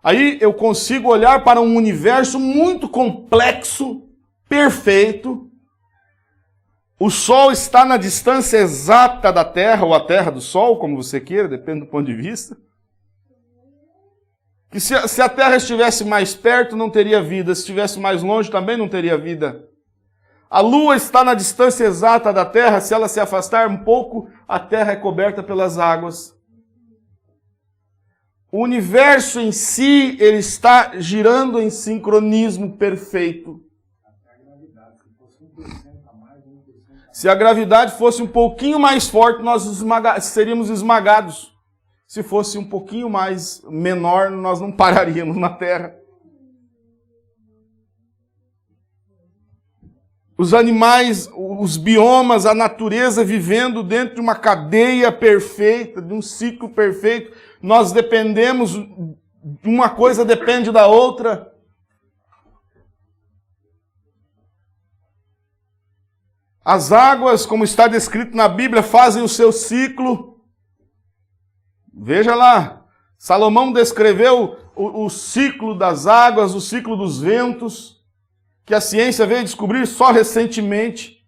[SPEAKER 4] Aí eu consigo olhar para um universo muito complexo, perfeito. O Sol está na distância exata da Terra, ou a Terra do Sol, como você queira, depende do ponto de vista. Que se a Terra estivesse mais perto, não teria vida. Se estivesse mais longe, também não teria vida. A Lua está na distância exata da Terra. Se ela se afastar um pouco, a Terra é coberta pelas águas. O universo em si, ele está girando em sincronismo perfeito. Se a gravidade fosse um pouquinho mais forte, nós seríamos esmagados. Se fosse um pouquinho mais menor, nós não pararíamos na Terra. Os animais, os biomas, a natureza vivendo dentro de uma cadeia perfeita, de um ciclo perfeito. Nós dependemos, uma coisa depende da outra. As águas, como está descrito na Bíblia, fazem o seu ciclo. Veja lá, Salomão descreveu o ciclo das águas, o ciclo dos ventos, que a ciência veio descobrir só recentemente,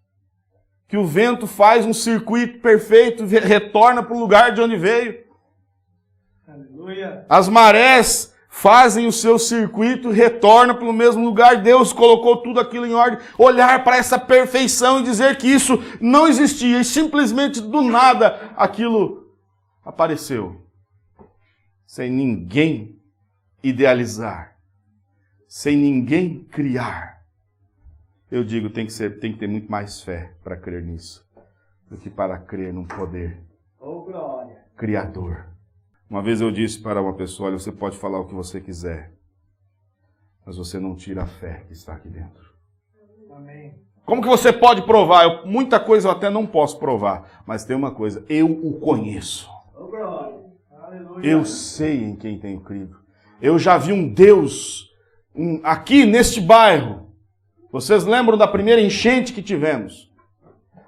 [SPEAKER 4] que o vento faz um circuito perfeito e retorna para o lugar de onde veio. Aleluia. As marés fazem o seu circuito e retornam para o mesmo lugar. Deus colocou tudo aquilo em ordem. Olhar para essa perfeição e dizer que isso não existia e simplesmente do nada aquilo apareceu. Sem ninguém idealizar. Sem ninguém criar. Eu digo, tem que ter muito mais fé para crer nisso do que para crer num poder criador. Uma vez eu disse para uma pessoa, olha, você pode falar o que você quiser, mas você não tira a fé que está aqui dentro. Amém. Como que você pode provar? Muita coisa eu até não posso provar, mas tem uma coisa, eu o conheço. Eu sei em quem tenho crido. Eu já vi um Deus aqui neste bairro. Vocês lembram da primeira enchente que tivemos?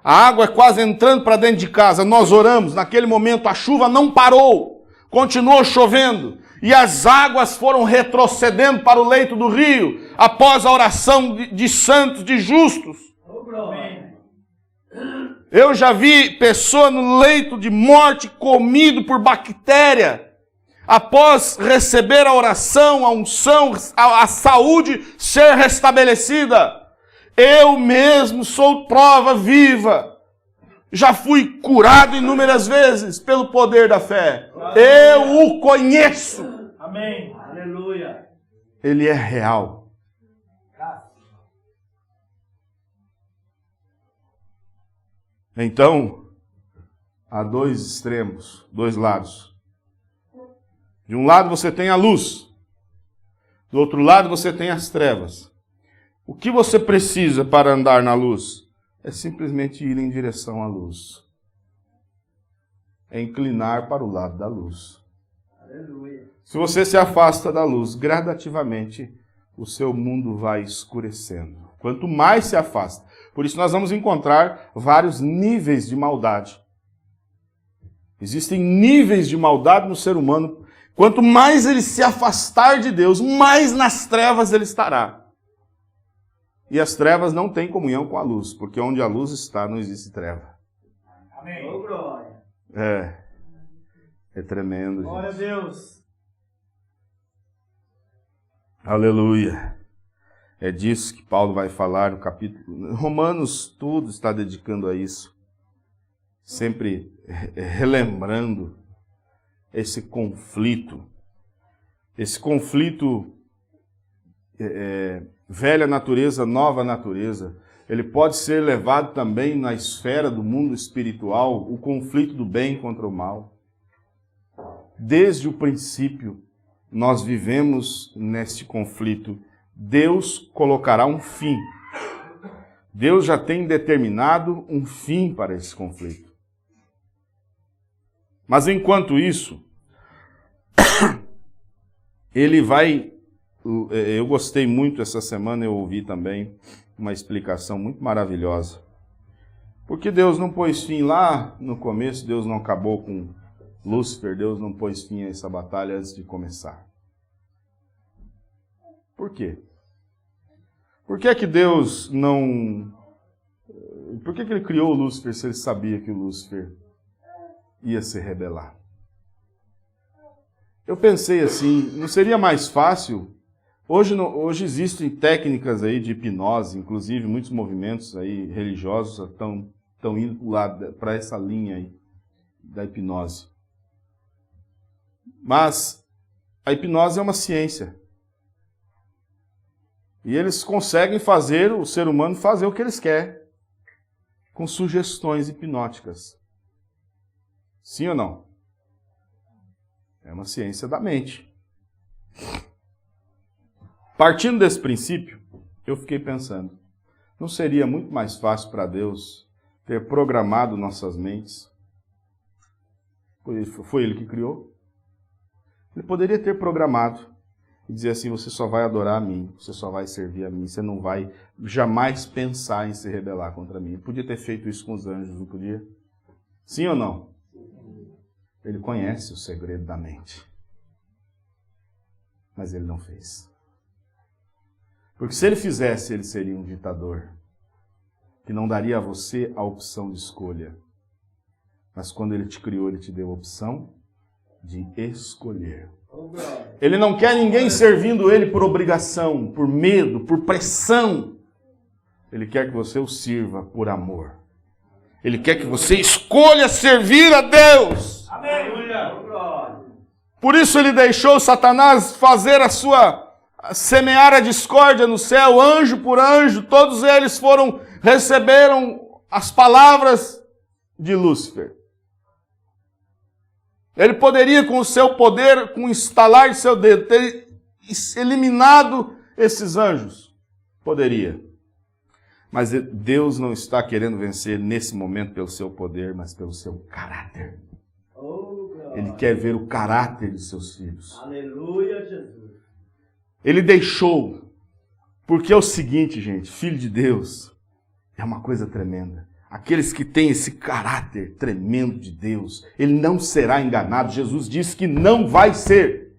[SPEAKER 4] A água é quase entrando para dentro de casa. Nós oramos, naquele momento a chuva não parou. Continuou chovendo. E as águas foram retrocedendo para o leito do rio, após a oração de santos, de justos. Eu já vi pessoa no leito de morte comido por bactéria. Após receber a oração, a unção, a saúde ser restabelecida. Eu mesmo sou prova viva. Já fui curado inúmeras vezes pelo poder da fé. Eu o conheço.
[SPEAKER 1] Amém. Aleluia.
[SPEAKER 4] Ele é real. Então, há 2 extremos, 2 lados. De um lado você tem a luz, do outro lado você tem as trevas. O que você precisa para andar na luz? É simplesmente ir em direção à luz. É inclinar para o lado da luz.
[SPEAKER 2] Aleluia.
[SPEAKER 4] Se você se afasta da luz, gradativamente o seu mundo vai escurecendo. Quanto mais se afasta. Por isso nós vamos encontrar vários níveis de maldade. Existem níveis de maldade no ser humano. Quanto mais ele se afastar de Deus, mais nas trevas ele estará. E as trevas não têm comunhão com a luz, porque onde a luz está, não existe treva.
[SPEAKER 1] Amém.
[SPEAKER 2] Oh, glória.
[SPEAKER 4] É tremendo,
[SPEAKER 1] Glória a
[SPEAKER 4] gente.
[SPEAKER 1] Deus.
[SPEAKER 4] Aleluia. É disso que Paulo vai falar no capítulo... Romanos tudo está dedicando a isso. Sempre relembrando esse conflito. Esse conflito... velha natureza, nova natureza, ele pode ser levado também na esfera do mundo espiritual, o conflito do bem contra o mal. Desde o princípio, nós vivemos neste conflito. Deus colocará um fim. Deus já tem determinado um fim para esse conflito. Mas enquanto isso, ele vai... Eu gostei muito essa semana, eu ouvi também uma explicação muito maravilhosa. Porque Deus não pôs fim lá no começo, Deus não acabou com Lúcifer, Deus não pôs fim a essa batalha antes de começar. Por quê? Por que é que Deus não... Por que ele criou o Lúcifer se ele sabia que o Lúcifer ia se rebelar? Eu pensei assim, não seria mais fácil... Hoje existem técnicas aí de hipnose, inclusive muitos movimentos aí religiosos estão indo para essa linha aí da hipnose. Mas a hipnose é uma ciência. E eles conseguem fazer o ser humano fazer o que eles querem, com sugestões hipnóticas. Sim ou não? É uma ciência da mente. Partindo desse princípio, eu fiquei pensando, não seria muito mais fácil para Deus ter programado nossas mentes? Foi Ele que criou. Ele poderia ter programado e dizer assim, você só vai adorar a mim, você só vai servir a mim, você não vai jamais pensar em se rebelar contra mim. Ele podia ter feito isso com os anjos, não podia? Sim ou não? Ele conhece o segredo da mente. Mas ele não fez. Porque se ele fizesse, ele seria um ditador, que não daria a você a opção de escolha. Mas quando ele te criou, ele te deu a opção de escolher. Ele não quer ninguém servindo ele por obrigação, por medo, por pressão. Ele quer que você o sirva por amor. Ele quer que você escolha servir a Deus.
[SPEAKER 1] Amém.
[SPEAKER 4] Por isso ele deixou Satanás fazer semear a discórdia no céu, anjo por anjo, todos eles receberam as palavras de Lúcifer. Ele poderia, com o seu poder, com o estalar de seu dedo, ter eliminado esses anjos. Poderia. Mas Deus não está querendo vencer nesse momento pelo seu poder, mas pelo seu caráter. Ele quer ver o caráter de seus filhos.
[SPEAKER 2] Aleluia, Jesus.
[SPEAKER 4] Ele deixou, porque é o seguinte, gente, filho de Deus é uma coisa tremenda. Aqueles que têm esse caráter tremendo de Deus, ele não será enganado. Jesus disse que não vai ser.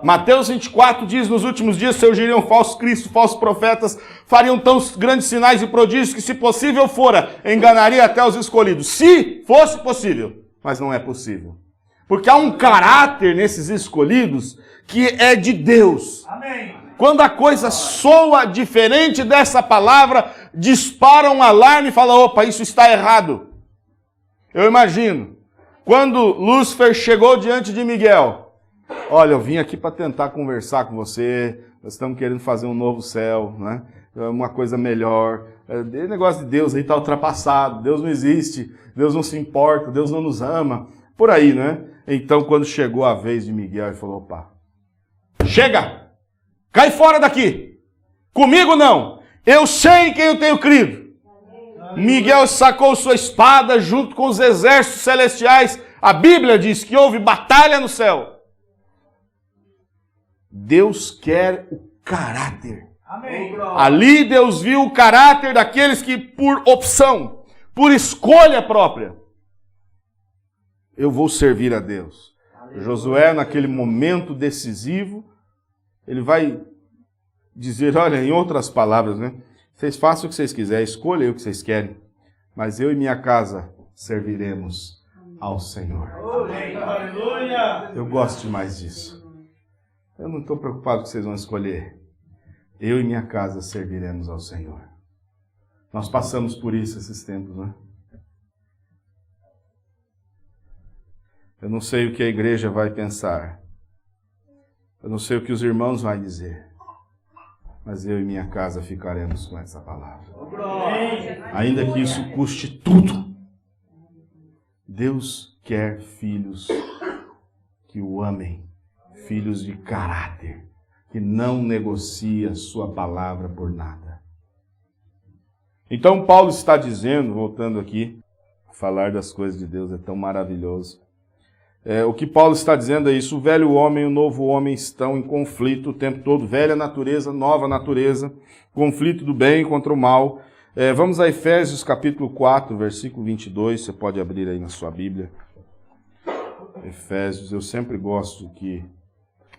[SPEAKER 4] Mateus 24 diz, nos últimos dias surgiriam falsos cristos, falsos profetas, fariam tão grandes sinais e prodígios que, se possível fora, enganaria até os escolhidos. Se fosse possível, mas não é possível. Porque há um caráter nesses escolhidos que é de Deus.
[SPEAKER 1] Amém.
[SPEAKER 4] Quando a coisa soa diferente dessa palavra, dispara um alarme e fala, opa, isso está errado. Eu imagino, quando Lúcifer chegou diante de Miguel, olha, eu vim aqui para tentar conversar com você, nós estamos querendo fazer um novo céu, né? Uma coisa melhor. O negócio de Deus aí está ultrapassado, Deus não existe, Deus não se importa, Deus não nos ama. por aí, né? Então, quando chegou a vez de Miguel, ele falou, opa, chega! Cai fora daqui! Comigo não! Eu sei em quem eu tenho crido! Miguel sacou sua espada junto com os exércitos celestiais. A Bíblia diz que houve batalha no céu. Deus quer o caráter.
[SPEAKER 1] Amém.
[SPEAKER 4] Ali Deus viu o caráter daqueles que, por opção, por escolha própria, eu vou servir a Deus. Josué, naquele momento decisivo, ele vai dizer, olha, em outras palavras, né? Vocês façam o que vocês quiserem, escolham o que vocês querem, mas eu e minha casa serviremos ao Senhor.
[SPEAKER 1] Aleluia.
[SPEAKER 4] Eu gosto demais disso. Eu não estou preocupado com o que vocês vão escolher. Eu e minha casa serviremos ao Senhor. Nós passamos por isso esses tempos, né? Eu não sei o que a igreja vai pensar. Eu não sei o que os irmãos vão dizer. Mas eu e minha casa ficaremos com essa palavra. Ainda que isso custe tudo. Deus quer filhos que o amem. Filhos de caráter. Que não negocia sua palavra por nada. Então Paulo está dizendo, voltando aqui, falar das coisas de Deus é tão maravilhoso. O que Paulo está dizendo é isso, o velho homem e o novo homem estão em conflito o tempo todo, velha natureza, nova natureza, conflito do bem contra o mal. Vamos a Efésios capítulo 4, versículo 22, você pode abrir aí na sua Bíblia. Efésios, eu sempre gosto que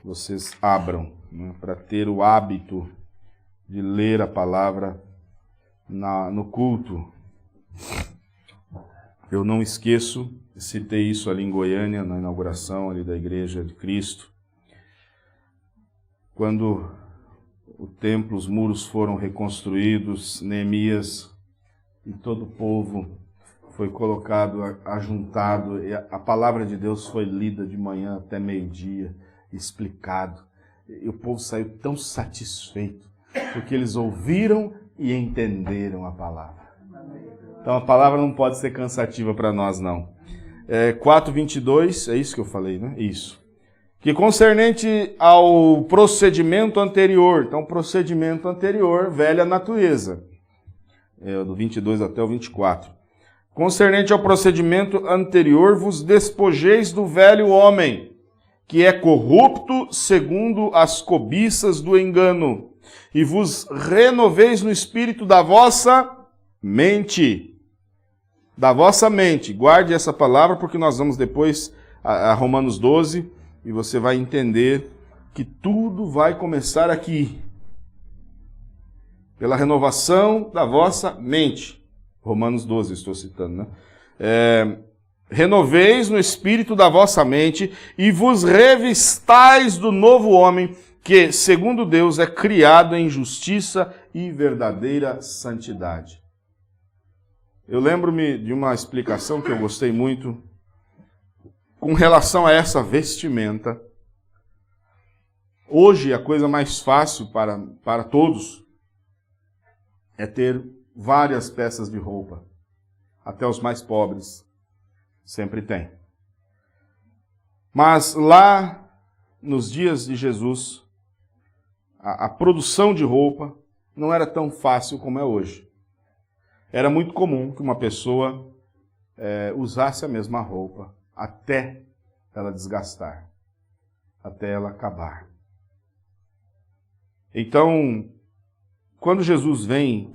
[SPEAKER 4] vocês abram, né, para ter o hábito de ler a palavra no culto. Eu não esqueço, citei isso ali em Goiânia, na inauguração ali da Igreja de Cristo. Quando o templo, os muros foram reconstruídos, Neemias e todo o povo foi colocado, ajuntado, e a palavra de Deus foi lida de manhã até meio-dia, explicado. E o povo saiu tão satisfeito, porque eles ouviram e entenderam a palavra. Então a palavra não pode ser cansativa para nós, não. 4:22, é isso que eu falei, né? Isso. Que concernente ao procedimento anterior. Então, procedimento anterior, velha natureza. Do 22 até o 24. Concernente ao procedimento anterior, vos despojeis do velho homem, que é corrupto segundo as cobiças do engano, e vos renoveis no espírito da vossa mente. Da vossa mente. Guarde essa palavra, porque nós vamos depois a Romanos 12, e você vai entender que tudo vai começar aqui. Pela renovação da vossa mente. Romanos 12, estou citando, né? Renoveis no espírito da vossa mente e vos revistais do novo homem, que, segundo Deus, é criado em justiça e verdadeira santidade. Eu lembro-me de uma explicação que eu gostei muito com relação a essa vestimenta. Hoje, a coisa mais fácil para todos é ter várias peças de roupa. Até os mais pobres sempre tem. Mas lá, nos dias de Jesus, a produção de roupa não era tão fácil como é hoje. Era muito comum que uma pessoa usasse a mesma roupa até ela desgastar, até ela acabar. Então, quando Jesus vem,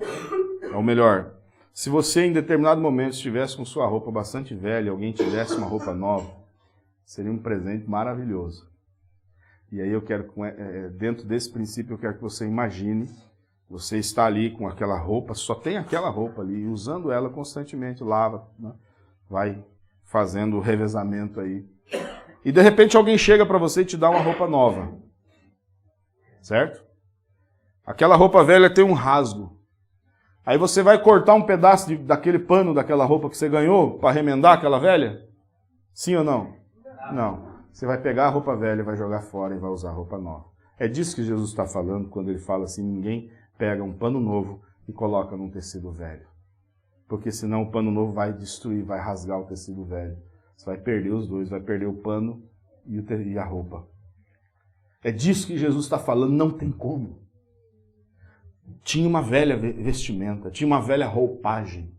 [SPEAKER 4] ou melhor, se você em determinado momento estivesse com sua roupa bastante velha, alguém te desse uma roupa nova, seria um presente maravilhoso. E aí eu quero, dentro desse princípio, eu quero que você imagine, você está ali com aquela roupa, só tem aquela roupa ali, usando ela constantemente, lava, né? Vai fazendo o revezamento aí. E de repente alguém chega para você e te dá uma roupa nova. Certo? Aquela roupa velha tem um rasgo. Aí você vai cortar um pedaço daquele pano, daquela roupa que você ganhou, para remendar aquela velha? Sim ou não? Não. Você vai pegar a roupa velha, vai jogar fora e vai usar a roupa nova. É disso que Jesus está falando quando ele fala assim, ninguém pega um pano novo e coloca num tecido velho. Porque senão o pano novo vai destruir, vai rasgar o tecido velho. Você vai perder os dois, vai perder o pano e a roupa. É disso que Jesus está falando, não tem como. Tinha uma velha vestimenta, tinha uma velha roupagem.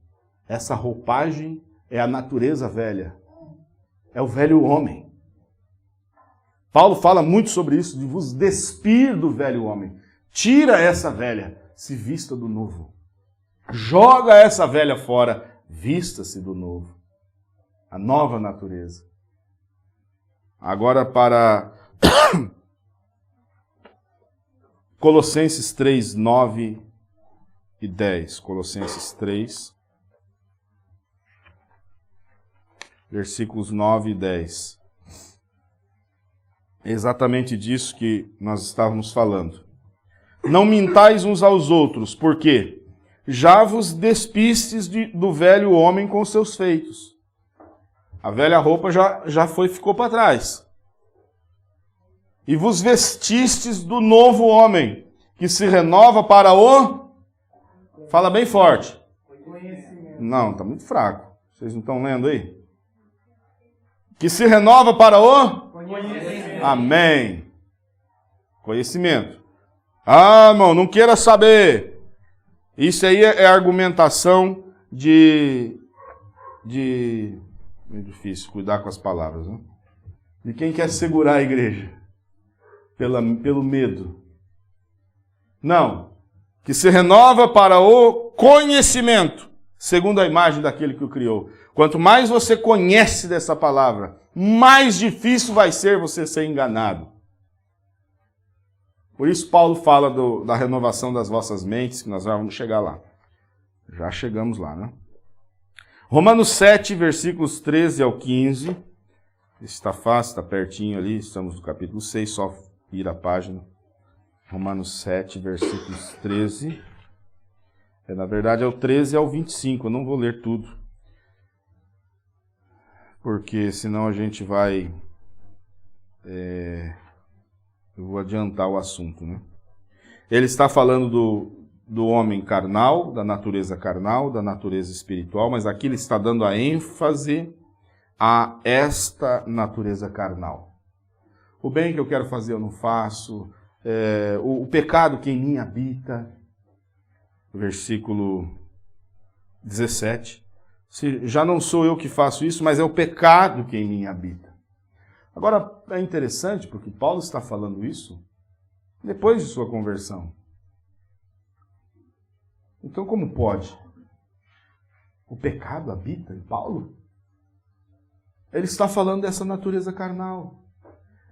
[SPEAKER 4] Essa roupagem é a natureza velha. É o velho homem. Paulo fala muito sobre isso, de vos despir do velho homem. Tira essa velha, se vista do novo. Joga essa velha fora, vista-se do novo. A nova natureza. Agora para Colossenses 3, 9 e 10. Colossenses 3, versículos 9 e 10. É exatamente disso que nós estávamos falando. Não mintais uns aos outros, porque já vos despistes do velho homem com seus feitos. A velha roupa ficou para trás. E vos vestistes do novo homem, que se renova para o... Fala bem forte. Não, está muito fraco. Vocês não estão lendo aí? Que se renova para o... Conhecimento. Amém. Conhecimento. Ah, irmão, não queira saber. Isso aí é argumentação de... É difícil cuidar com as palavras, né? De quem quer segurar a igreja. Pelo medo. Não. Que se renova para o conhecimento, segundo a imagem daquele que o criou. Quanto mais você conhece dessa palavra, mais difícil vai ser você ser enganado. Por isso Paulo fala da renovação das vossas mentes, que nós vamos chegar lá. Já chegamos lá, né? Romanos 7, versículos 13 ao 15. Está fácil, está pertinho ali, estamos no capítulo 6, só ir a página. Romanos 7, versículos 13. Na verdade é o 13 ao 25, eu não vou ler tudo. Porque senão a gente vai... eu vou adiantar o assunto, né? Ele está falando do homem carnal, da natureza espiritual, mas aqui ele está dando a ênfase a esta natureza carnal. O bem que eu quero fazer eu não faço, o pecado que em mim habita, versículo 17. Já não sou eu que faço isso, mas é o pecado que em mim habita. Agora, é interessante porque Paulo está falando isso depois de sua conversão. Então, como pode? O pecado habita em Paulo? Ele está falando dessa natureza carnal.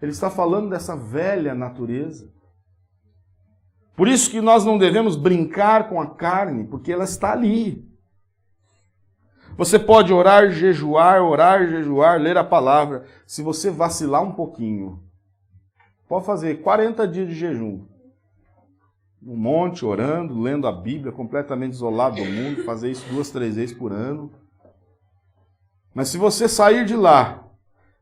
[SPEAKER 4] Ele está falando dessa velha natureza. Por isso que nós não devemos brincar com a carne, porque ela está ali. Você pode orar, jejuar, ler a palavra. Se você vacilar um pouquinho, pode fazer 40 dias de jejum. Um monte, orando, lendo a Bíblia, completamente isolado do mundo, fazer isso 2, 3 vezes por ano. Mas se você sair de lá,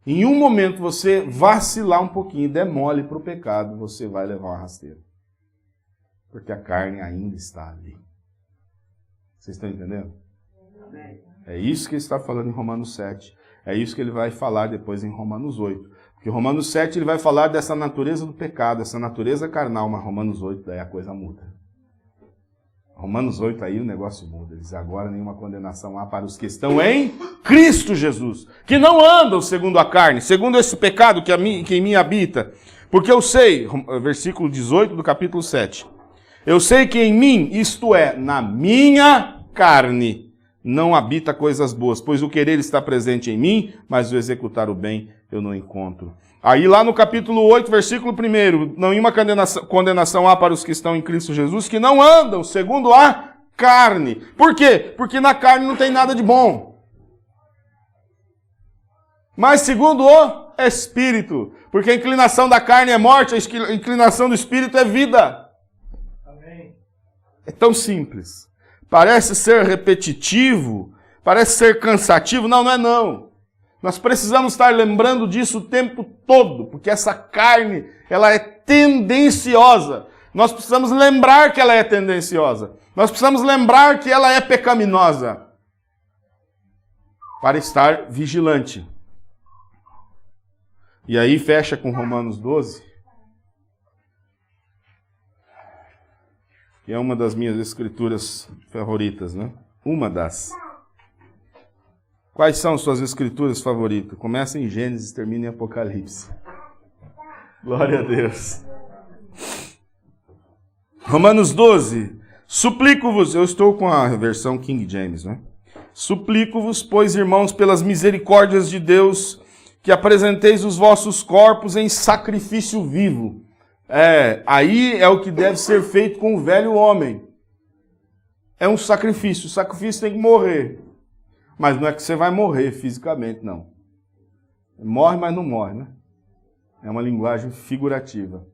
[SPEAKER 4] em um momento você vacilar um pouquinho, der mole para o pecado, você vai levar uma rasteira. Porque a carne ainda está ali. Vocês estão entendendo? É isso que ele está falando em Romanos 7. É isso que ele vai falar depois em Romanos 8. Porque Romanos 7 ele vai falar dessa natureza do pecado, essa natureza carnal, mas Romanos 8 daí a coisa muda. Romanos 8 aí o negócio muda. Ele diz, agora nenhuma condenação há para os que estão em Cristo Jesus, que não andam segundo a carne, segundo esse pecado que em mim habita. Porque eu sei, versículo 18 do capítulo 7, eu sei que em mim, isto é, na minha carne, não habita coisas boas, pois o querer está presente em mim, mas o executar o bem eu não encontro. Aí lá no capítulo 8, versículo 1, não nenhuma condenação há para os que estão em Cristo Jesus, que não andam segundo a carne. Por quê? Porque na carne não tem nada de bom. Mas segundo o Espírito, porque a inclinação da carne é morte, a inclinação do Espírito é vida. Amém. É tão simples. Parece ser repetitivo, parece ser cansativo. Não, não é não. Nós precisamos estar lembrando disso o tempo todo, porque essa carne, ela é tendenciosa. Nós precisamos lembrar que ela é tendenciosa. Nós precisamos lembrar que ela é pecaminosa. Para estar vigilante. E aí fecha com Romanos 12. Que é uma das minhas escrituras favoritas, né? Uma das. Quais são suas escrituras favoritas? Começa em Gênesis, termina em Apocalipse. Glória a Deus. Romanos 12. Suplico-vos, eu estou com a versão King James, né? Suplico-vos, pois, irmãos, pelas misericórdias de Deus, que apresenteis os vossos corpos em sacrifício vivo. Aí é o que deve ser feito com o velho homem. É um sacrifício. O sacrifício tem que morrer. Mas não é que você vai morrer fisicamente, não. Morre, mas não morre, né? É uma linguagem figurativa.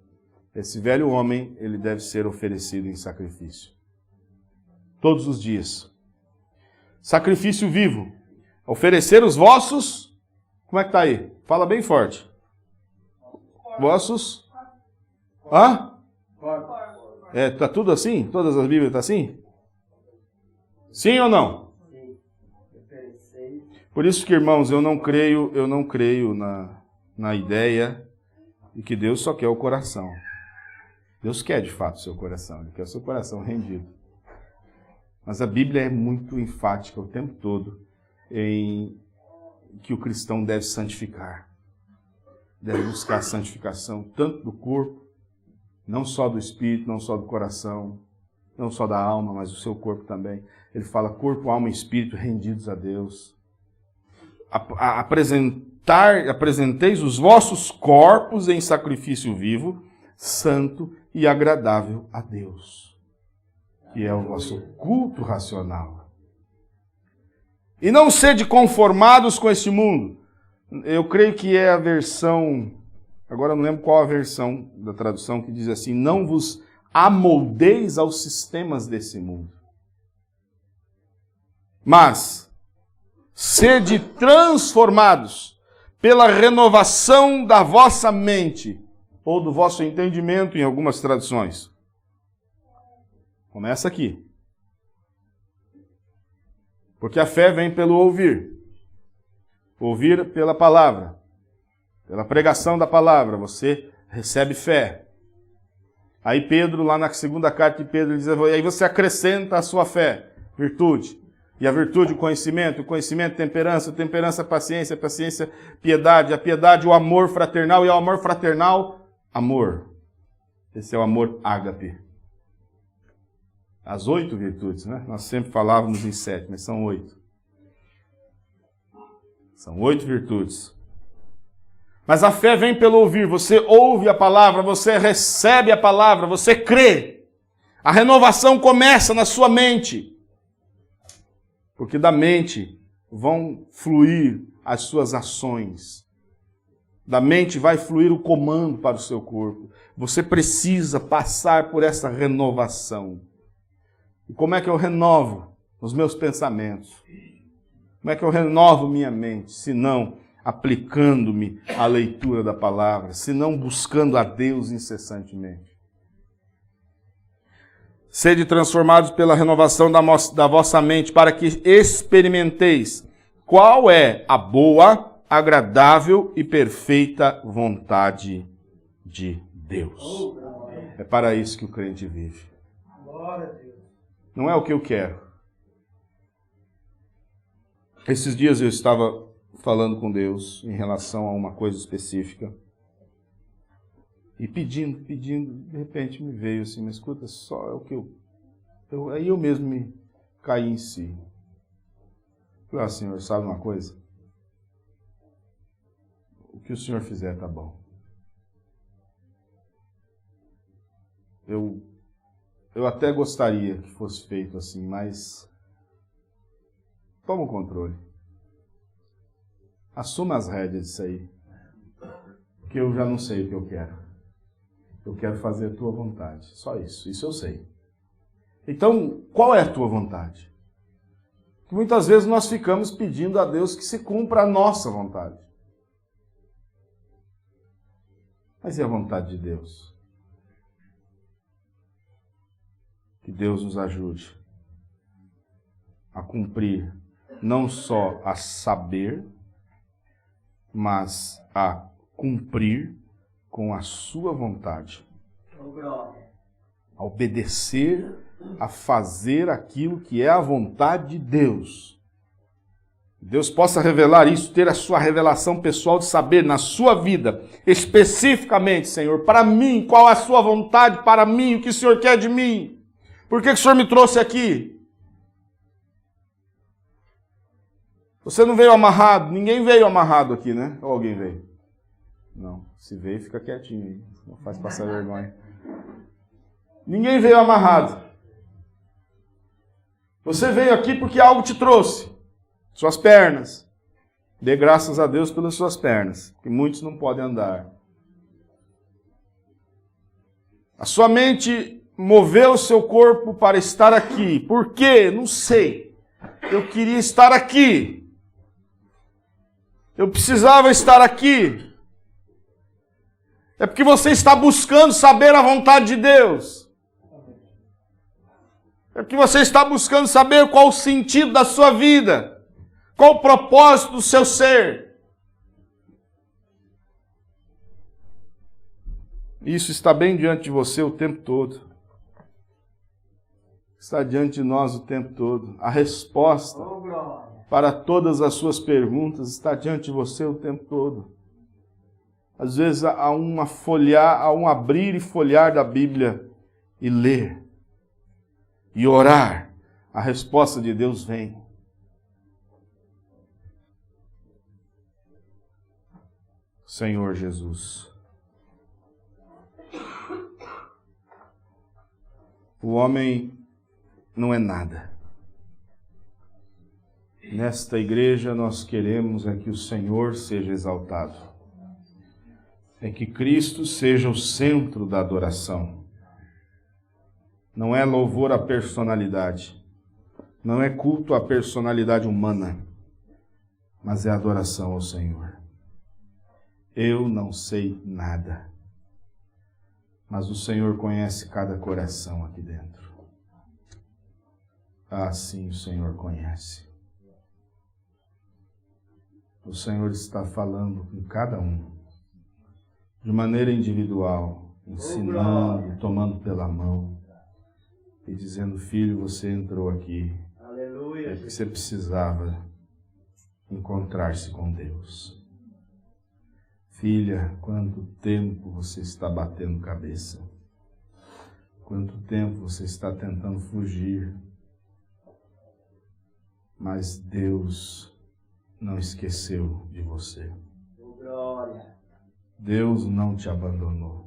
[SPEAKER 4] Esse velho homem, ele deve ser oferecido em sacrifício. Todos os dias. Sacrifício vivo. Oferecer os vossos... Como é que tá aí? Fala bem forte. Vossos... Hã? Tá tudo assim? Todas as Bíblias estão assim? Sim ou não? Por isso que, irmãos, eu não creio na ideia de que Deus só quer o coração. Deus quer, de fato, o seu coração. Ele quer o seu coração rendido. Mas a Bíblia é muito enfática o tempo todo em que o cristão deve santificar. Deve buscar a santificação tanto do corpo, não só do espírito, não só do coração, não só da alma, mas do seu corpo também. Ele fala corpo, alma e espírito rendidos a Deus. Apresenteis os vossos corpos em sacrifício vivo, santo e agradável a Deus, que é o vosso culto racional. E não sede conformados com este mundo. Eu creio que é a versão, agora eu não lembro qual a versão da tradução, que diz assim, não vos amoldeis aos sistemas desse mundo. Mas sede transformados pela renovação da vossa mente, ou do vosso entendimento, em algumas traduções. Começa aqui. Porque a fé vem pelo ouvir. Ouvir pela palavra. Pela pregação da palavra, você recebe fé. Aí Pedro, lá na segunda carta de Pedro, diz, aí você acrescenta a sua fé, virtude. E a virtude, o conhecimento, temperança, temperança, paciência, paciência, piedade, a piedade, o amor fraternal, e ao amor fraternal, amor. Esse é o amor ágape. As 8 virtudes, né? Nós sempre falávamos em 7, mas são 8. São 8 virtudes. Mas a fé vem pelo ouvir. Você ouve a palavra, você recebe a palavra, você crê. A renovação começa na sua mente. Porque da mente vão fluir as suas ações. Da mente vai fluir o comando para o seu corpo. Você precisa passar por essa renovação. E como é que eu renovo os meus pensamentos? Como é que eu renovo minha mente? Se não aplicando-me à leitura da palavra, se não buscando a Deus incessantemente. Sede transformados pela renovação da vossa mente, para que experimenteis qual é a boa, agradável e perfeita vontade de Deus. É para isso que o crente vive. Não é o que eu quero. Esses dias eu estava falando com Deus em relação a uma coisa específica. E pedindo, de repente me veio assim, mas escuta, só é o que aí eu mesmo me caí em si. Falei, Senhor, sabe uma coisa? O que o Senhor fizer tá bom. Eu até gostaria que fosse feito assim, mas toma o controle. Assuma as rédeas disso aí. Porque eu já não sei o que eu quero. Eu quero fazer a tua vontade. Só isso. Isso eu sei. Então, qual é a tua vontade? Porque muitas vezes nós ficamos pedindo a Deus que se cumpra a nossa vontade. Mas e a vontade de Deus? Que Deus nos ajude a cumprir, não só a saber, mas a cumprir com a sua vontade. A obedecer, a fazer aquilo que é a vontade de Deus. Deus possa revelar isso, ter a sua revelação pessoal de saber na sua vida, especificamente, Senhor, para mim, qual é a sua vontade para mim, o que o Senhor quer de mim. Por que o Senhor me trouxe aqui? Você não veio amarrado, ninguém veio amarrado aqui, né? Ou alguém veio? Não, se veio, fica quietinho aí, não faz passar vergonha. Ninguém veio amarrado. Você veio aqui porque algo te trouxe. Suas pernas. Dê graças a Deus pelas suas pernas, que muitos não podem andar. A sua mente moveu o seu corpo para estar aqui. Por quê? Não sei. Eu queria estar aqui. Eu precisava estar aqui. É porque você está buscando saber a vontade de Deus. É porque você está buscando saber qual o sentido da sua vida. Qual o propósito do seu ser. Isso está bem diante de você o tempo todo. Está diante de nós o tempo todo. A resposta para todas as suas perguntas está diante de você o tempo todo. Às vezes há um abrir e folhear da Bíblia e ler e orar, a resposta de Deus vem. Senhor Jesus. O homem não é nada. Nesta igreja nós queremos é que o Senhor seja exaltado. É que Cristo seja o centro da adoração. Não é louvor à personalidade. Não é culto à personalidade humana. Mas é adoração ao Senhor. Eu não sei nada. Mas o Senhor conhece cada coração aqui dentro. Ah, sim, o Senhor conhece. O Senhor está falando com cada um. De maneira individual. Ensinando, tomando pela mão. E dizendo, filho, você entrou aqui. Aleluia. É porque você precisava encontrar-se com Deus. Filha, quanto tempo você está batendo cabeça? Quanto tempo você está tentando fugir? Mas Deus não esqueceu de você. Deus não te abandonou.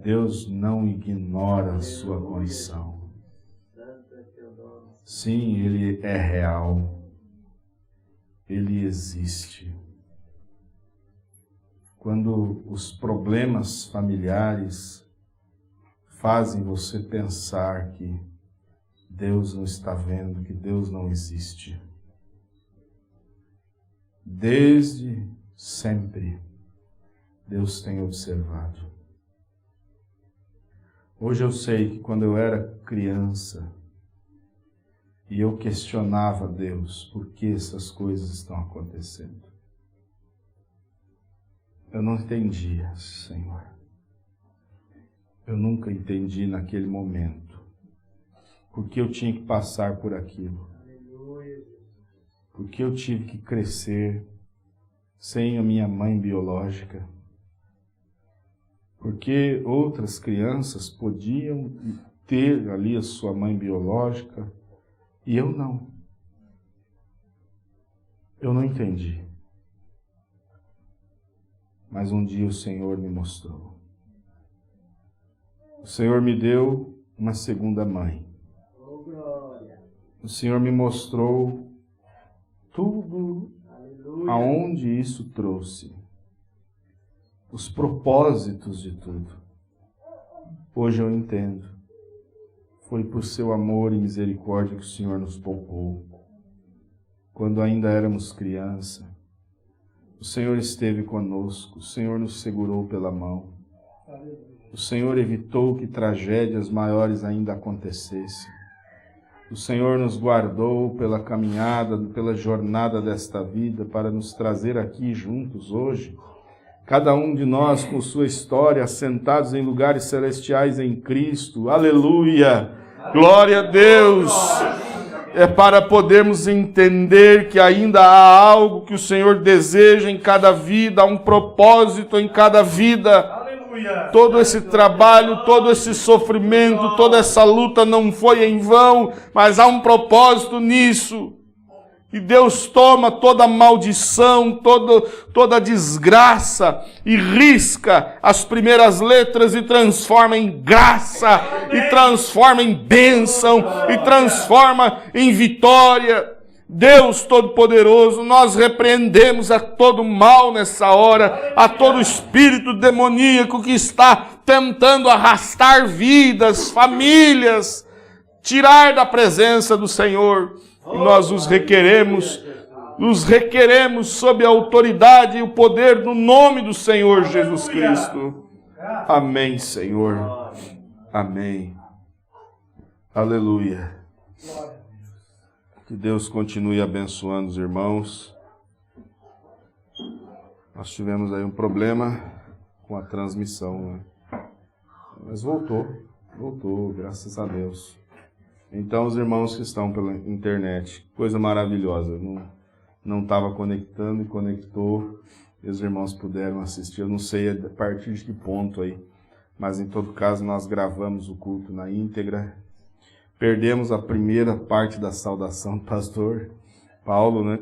[SPEAKER 4] Deus não ignora a sua condição. Sim, Ele é real. Ele existe. Quando os problemas familiares fazem você pensar que Deus não está vendo, que Deus não existe. Desde sempre, Deus tem observado. Hoje eu sei que quando eu era criança e eu questionava Deus, por que essas coisas estão acontecendo? Eu não entendia, Senhor. Eu nunca entendi naquele momento. Porque eu tinha que passar por aquilo. Porque eu tive que crescer sem a minha mãe biológica. Porque outras crianças podiam ter ali a sua mãe biológica e eu não. Eu não entendi. Mas um dia o Senhor me mostrou. O Senhor me deu uma segunda mãe. O Senhor me mostrou tudo aonde isso trouxe. Os propósitos de tudo. Hoje eu entendo. Foi por seu amor e misericórdia que o Senhor nos poupou. Quando ainda éramos criança, o Senhor esteve conosco, o Senhor nos segurou pela mão. O Senhor evitou que tragédias maiores ainda acontecessem. O Senhor nos guardou pela caminhada, pela jornada desta vida, para nos trazer aqui juntos hoje. Cada um de nós com sua história, assentados em lugares celestiais em Cristo. Aleluia! Glória a Deus! É para podermos entender que ainda há algo que o Senhor deseja em cada vida, há um propósito em cada vida. Todo esse trabalho, todo esse sofrimento, toda essa luta não foi em vão, mas há um propósito nisso. E Deus toma toda maldição, toda desgraça e risca as primeiras letras e transforma em graça, e transforma em bênção, e transforma em vitória. Deus Todo-Poderoso, nós repreendemos a todo mal nessa hora, a todo espírito demoníaco que está tentando arrastar vidas, famílias, tirar da presença do Senhor. E nós os requeremos sob a autoridade e o poder do nome do Senhor Jesus Cristo. Amém, Senhor. Amém. Aleluia. Que Deus continue abençoando os irmãos. Nós tivemos aí um problema com a transmissão, né? Mas voltou, graças a Deus. Então, os irmãos que estão pela internet, coisa maravilhosa, não estava conectando e conectou, e os irmãos puderam assistir. Eu não sei a partir de que ponto aí, mas em todo caso nós gravamos o culto na íntegra. Perdemos a primeira parte da saudação do pastor Paulo, né?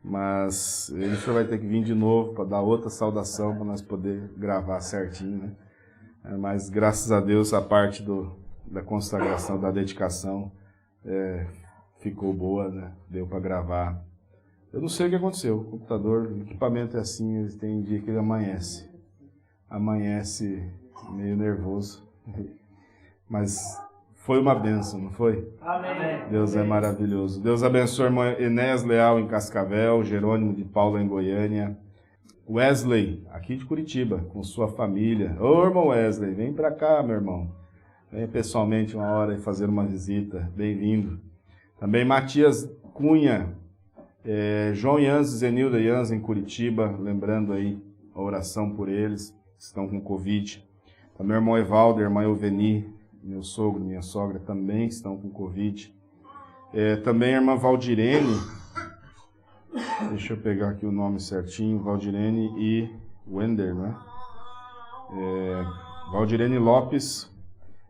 [SPEAKER 4] Mas ele só vai ter que vir de novo para dar outra saudação para nós poder gravar certinho, né? Mas graças a Deus a parte da consagração, da dedicação ficou boa, né? Deu para gravar. Eu não sei o que aconteceu. O computador, o equipamento é assim, ele tem dia que ele amanhece meio nervoso. Mas foi uma bênção, não foi?
[SPEAKER 3] Amém.
[SPEAKER 4] Deus é maravilhoso. Deus abençoe a irmã Enéas Leal em Cascavel, Jerônimo de Paula em Goiânia, Wesley, aqui de Curitiba, com sua família. Ô, irmão Wesley, vem para cá, meu irmão. Vem pessoalmente uma hora e fazer uma visita. Bem-vindo. Também Matias Cunha, João Yanz e Zenilda Yanz em Curitiba, lembrando aí a oração por eles, que estão com Covid. Também o irmão Evaldo, a irmã Euveni, meu sogro, minha sogra também estão com Covid. Também a irmã Valdirene, deixa eu pegar aqui o nome certinho, Valdirene e Wender, né? Valdirene Lopes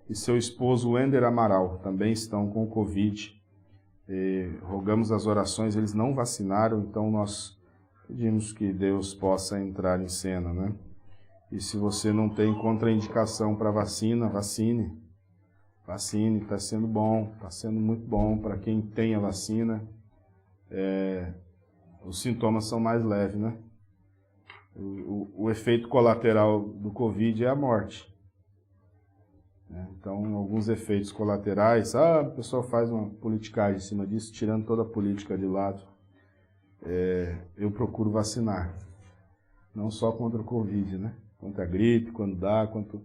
[SPEAKER 4] e seu esposo Wender Amaral também estão com Covid. Rogamos as orações, eles não vacinaram, então nós pedimos que Deus possa entrar em cena, né? E se você não tem contraindicação para vacina, vacine. Vacine, está sendo bom, está sendo muito bom para quem tem a vacina. Os sintomas são mais leves, né? O efeito colateral do Covid é a morte. Então, alguns efeitos colaterais, a pessoa faz uma politicagem em cima disso, tirando toda a política de lado. Eu procuro vacinar, não só contra o Covid, né? Contra a gripe, quando dá, contra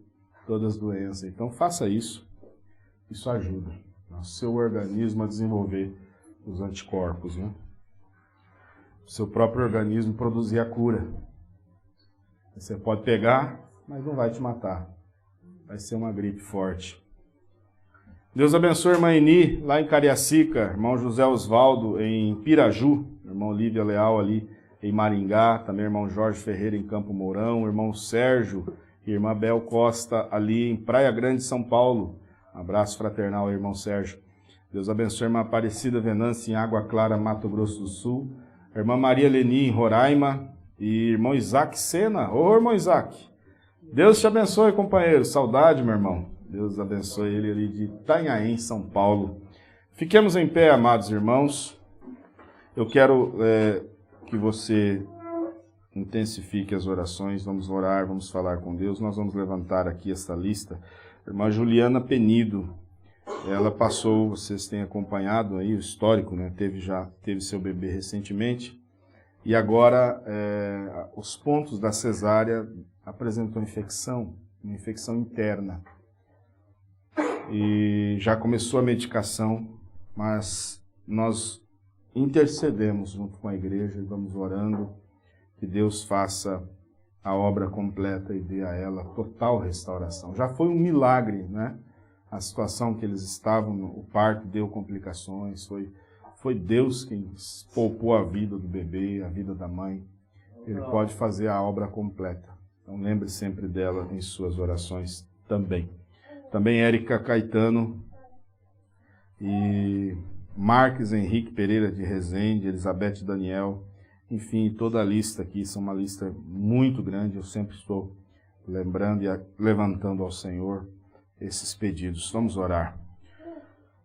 [SPEAKER 4] todas as doenças. Então, faça isso. Isso ajuda o seu organismo a desenvolver os anticorpos, né? O seu próprio organismo produzir a cura. Você pode pegar, mas não vai te matar. Vai ser uma gripe forte. Deus abençoe a irmã Eni, lá em Cariacica, irmão José Osvaldo em Piraju, irmão Lívia Leal ali em Maringá, também irmão Jorge Ferreira em Campo Mourão, irmão Sérgio e irmã Bel Costa ali em Praia Grande, São Paulo. Um abraço fraternal, irmão Sérgio. Deus abençoe a irmã Aparecida Venâncio em Água Clara, Mato Grosso do Sul. A irmã Maria Leni em Roraima. E irmão Isaac Sena. Ô, irmão Isaac. Deus te abençoe, companheiro. Saudade, meu irmão. Deus abençoe ele ali de Itanhaém, São Paulo. Fiquemos em pé, amados irmãos. Eu quero que você intensifique as orações. Vamos orar, vamos falar com Deus. Nós vamos levantar aqui esta lista. Irmã Juliana Penido, ela passou, vocês têm acompanhado aí o histórico, né? Teve seu bebê recentemente, e agora os pontos da cesárea apresentam uma infecção interna. E já começou a medicação mas nós intercedemos junto com a igreja e vamos orando que Deus faça a obra completa e dê a ela total restauração. Já foi um milagre, né? A situação que eles estavam, o parto deu complicações, foi Deus quem poupou a vida do bebê, a vida da mãe. Ele pode fazer a obra completa. Então lembre sempre dela em suas orações também. Também Érica Caetano e Marques Henrique Pereira de Resende, Elizabeth Daniel, enfim, toda a lista aqui, são uma lista muito grande, eu sempre estou lembrando e levantando ao Senhor esses pedidos. Vamos orar.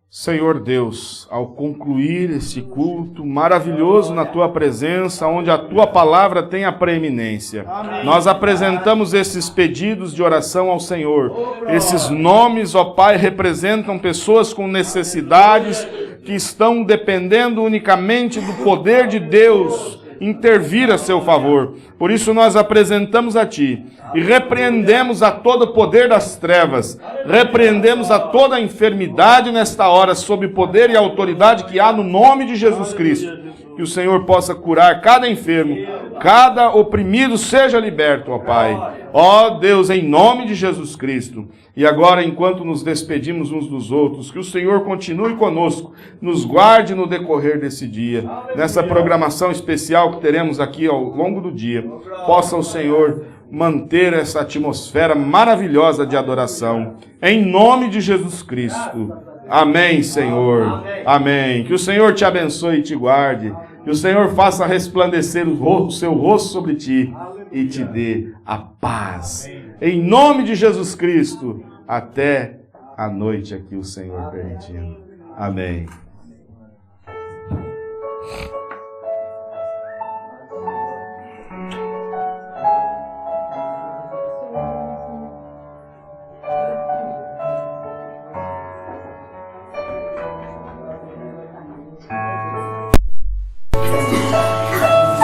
[SPEAKER 4] Senhor Deus, ao concluir esse culto maravilhoso na Tua presença, onde a Tua palavra tem a preeminência, nós apresentamos esses pedidos de oração ao Senhor. Esses nomes, ó Pai, representam pessoas com necessidades que estão dependendo unicamente do poder de Deus intervir a seu favor. Por isso nós apresentamos a Ti e repreendemos a todo o poder das trevas, repreendemos a toda a enfermidade nesta hora, sob o poder e a autoridade que há no nome de Jesus Cristo. Que o Senhor possa curar cada enfermo, cada oprimido seja liberto, ó Pai. Ó Deus, em nome de Jesus Cristo. E agora, enquanto nos despedimos uns dos outros, que o Senhor continue conosco, nos guarde no decorrer desse dia, nessa programação especial que teremos aqui ao longo do dia. Possa o Senhor manter essa atmosfera maravilhosa de adoração. Em nome de Jesus Cristo. Amém, Senhor. Amém. Que o Senhor te abençoe e te guarde. Que o Senhor faça resplandecer o seu rosto sobre ti e te dê a paz. Em nome de Jesus Cristo. Até a noite aqui, o Senhor permitindo. Amém.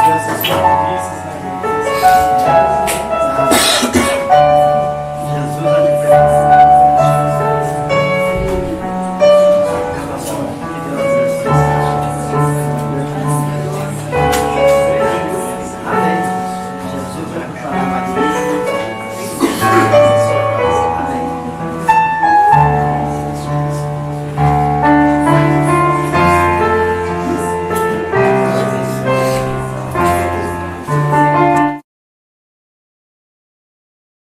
[SPEAKER 3] Jesus.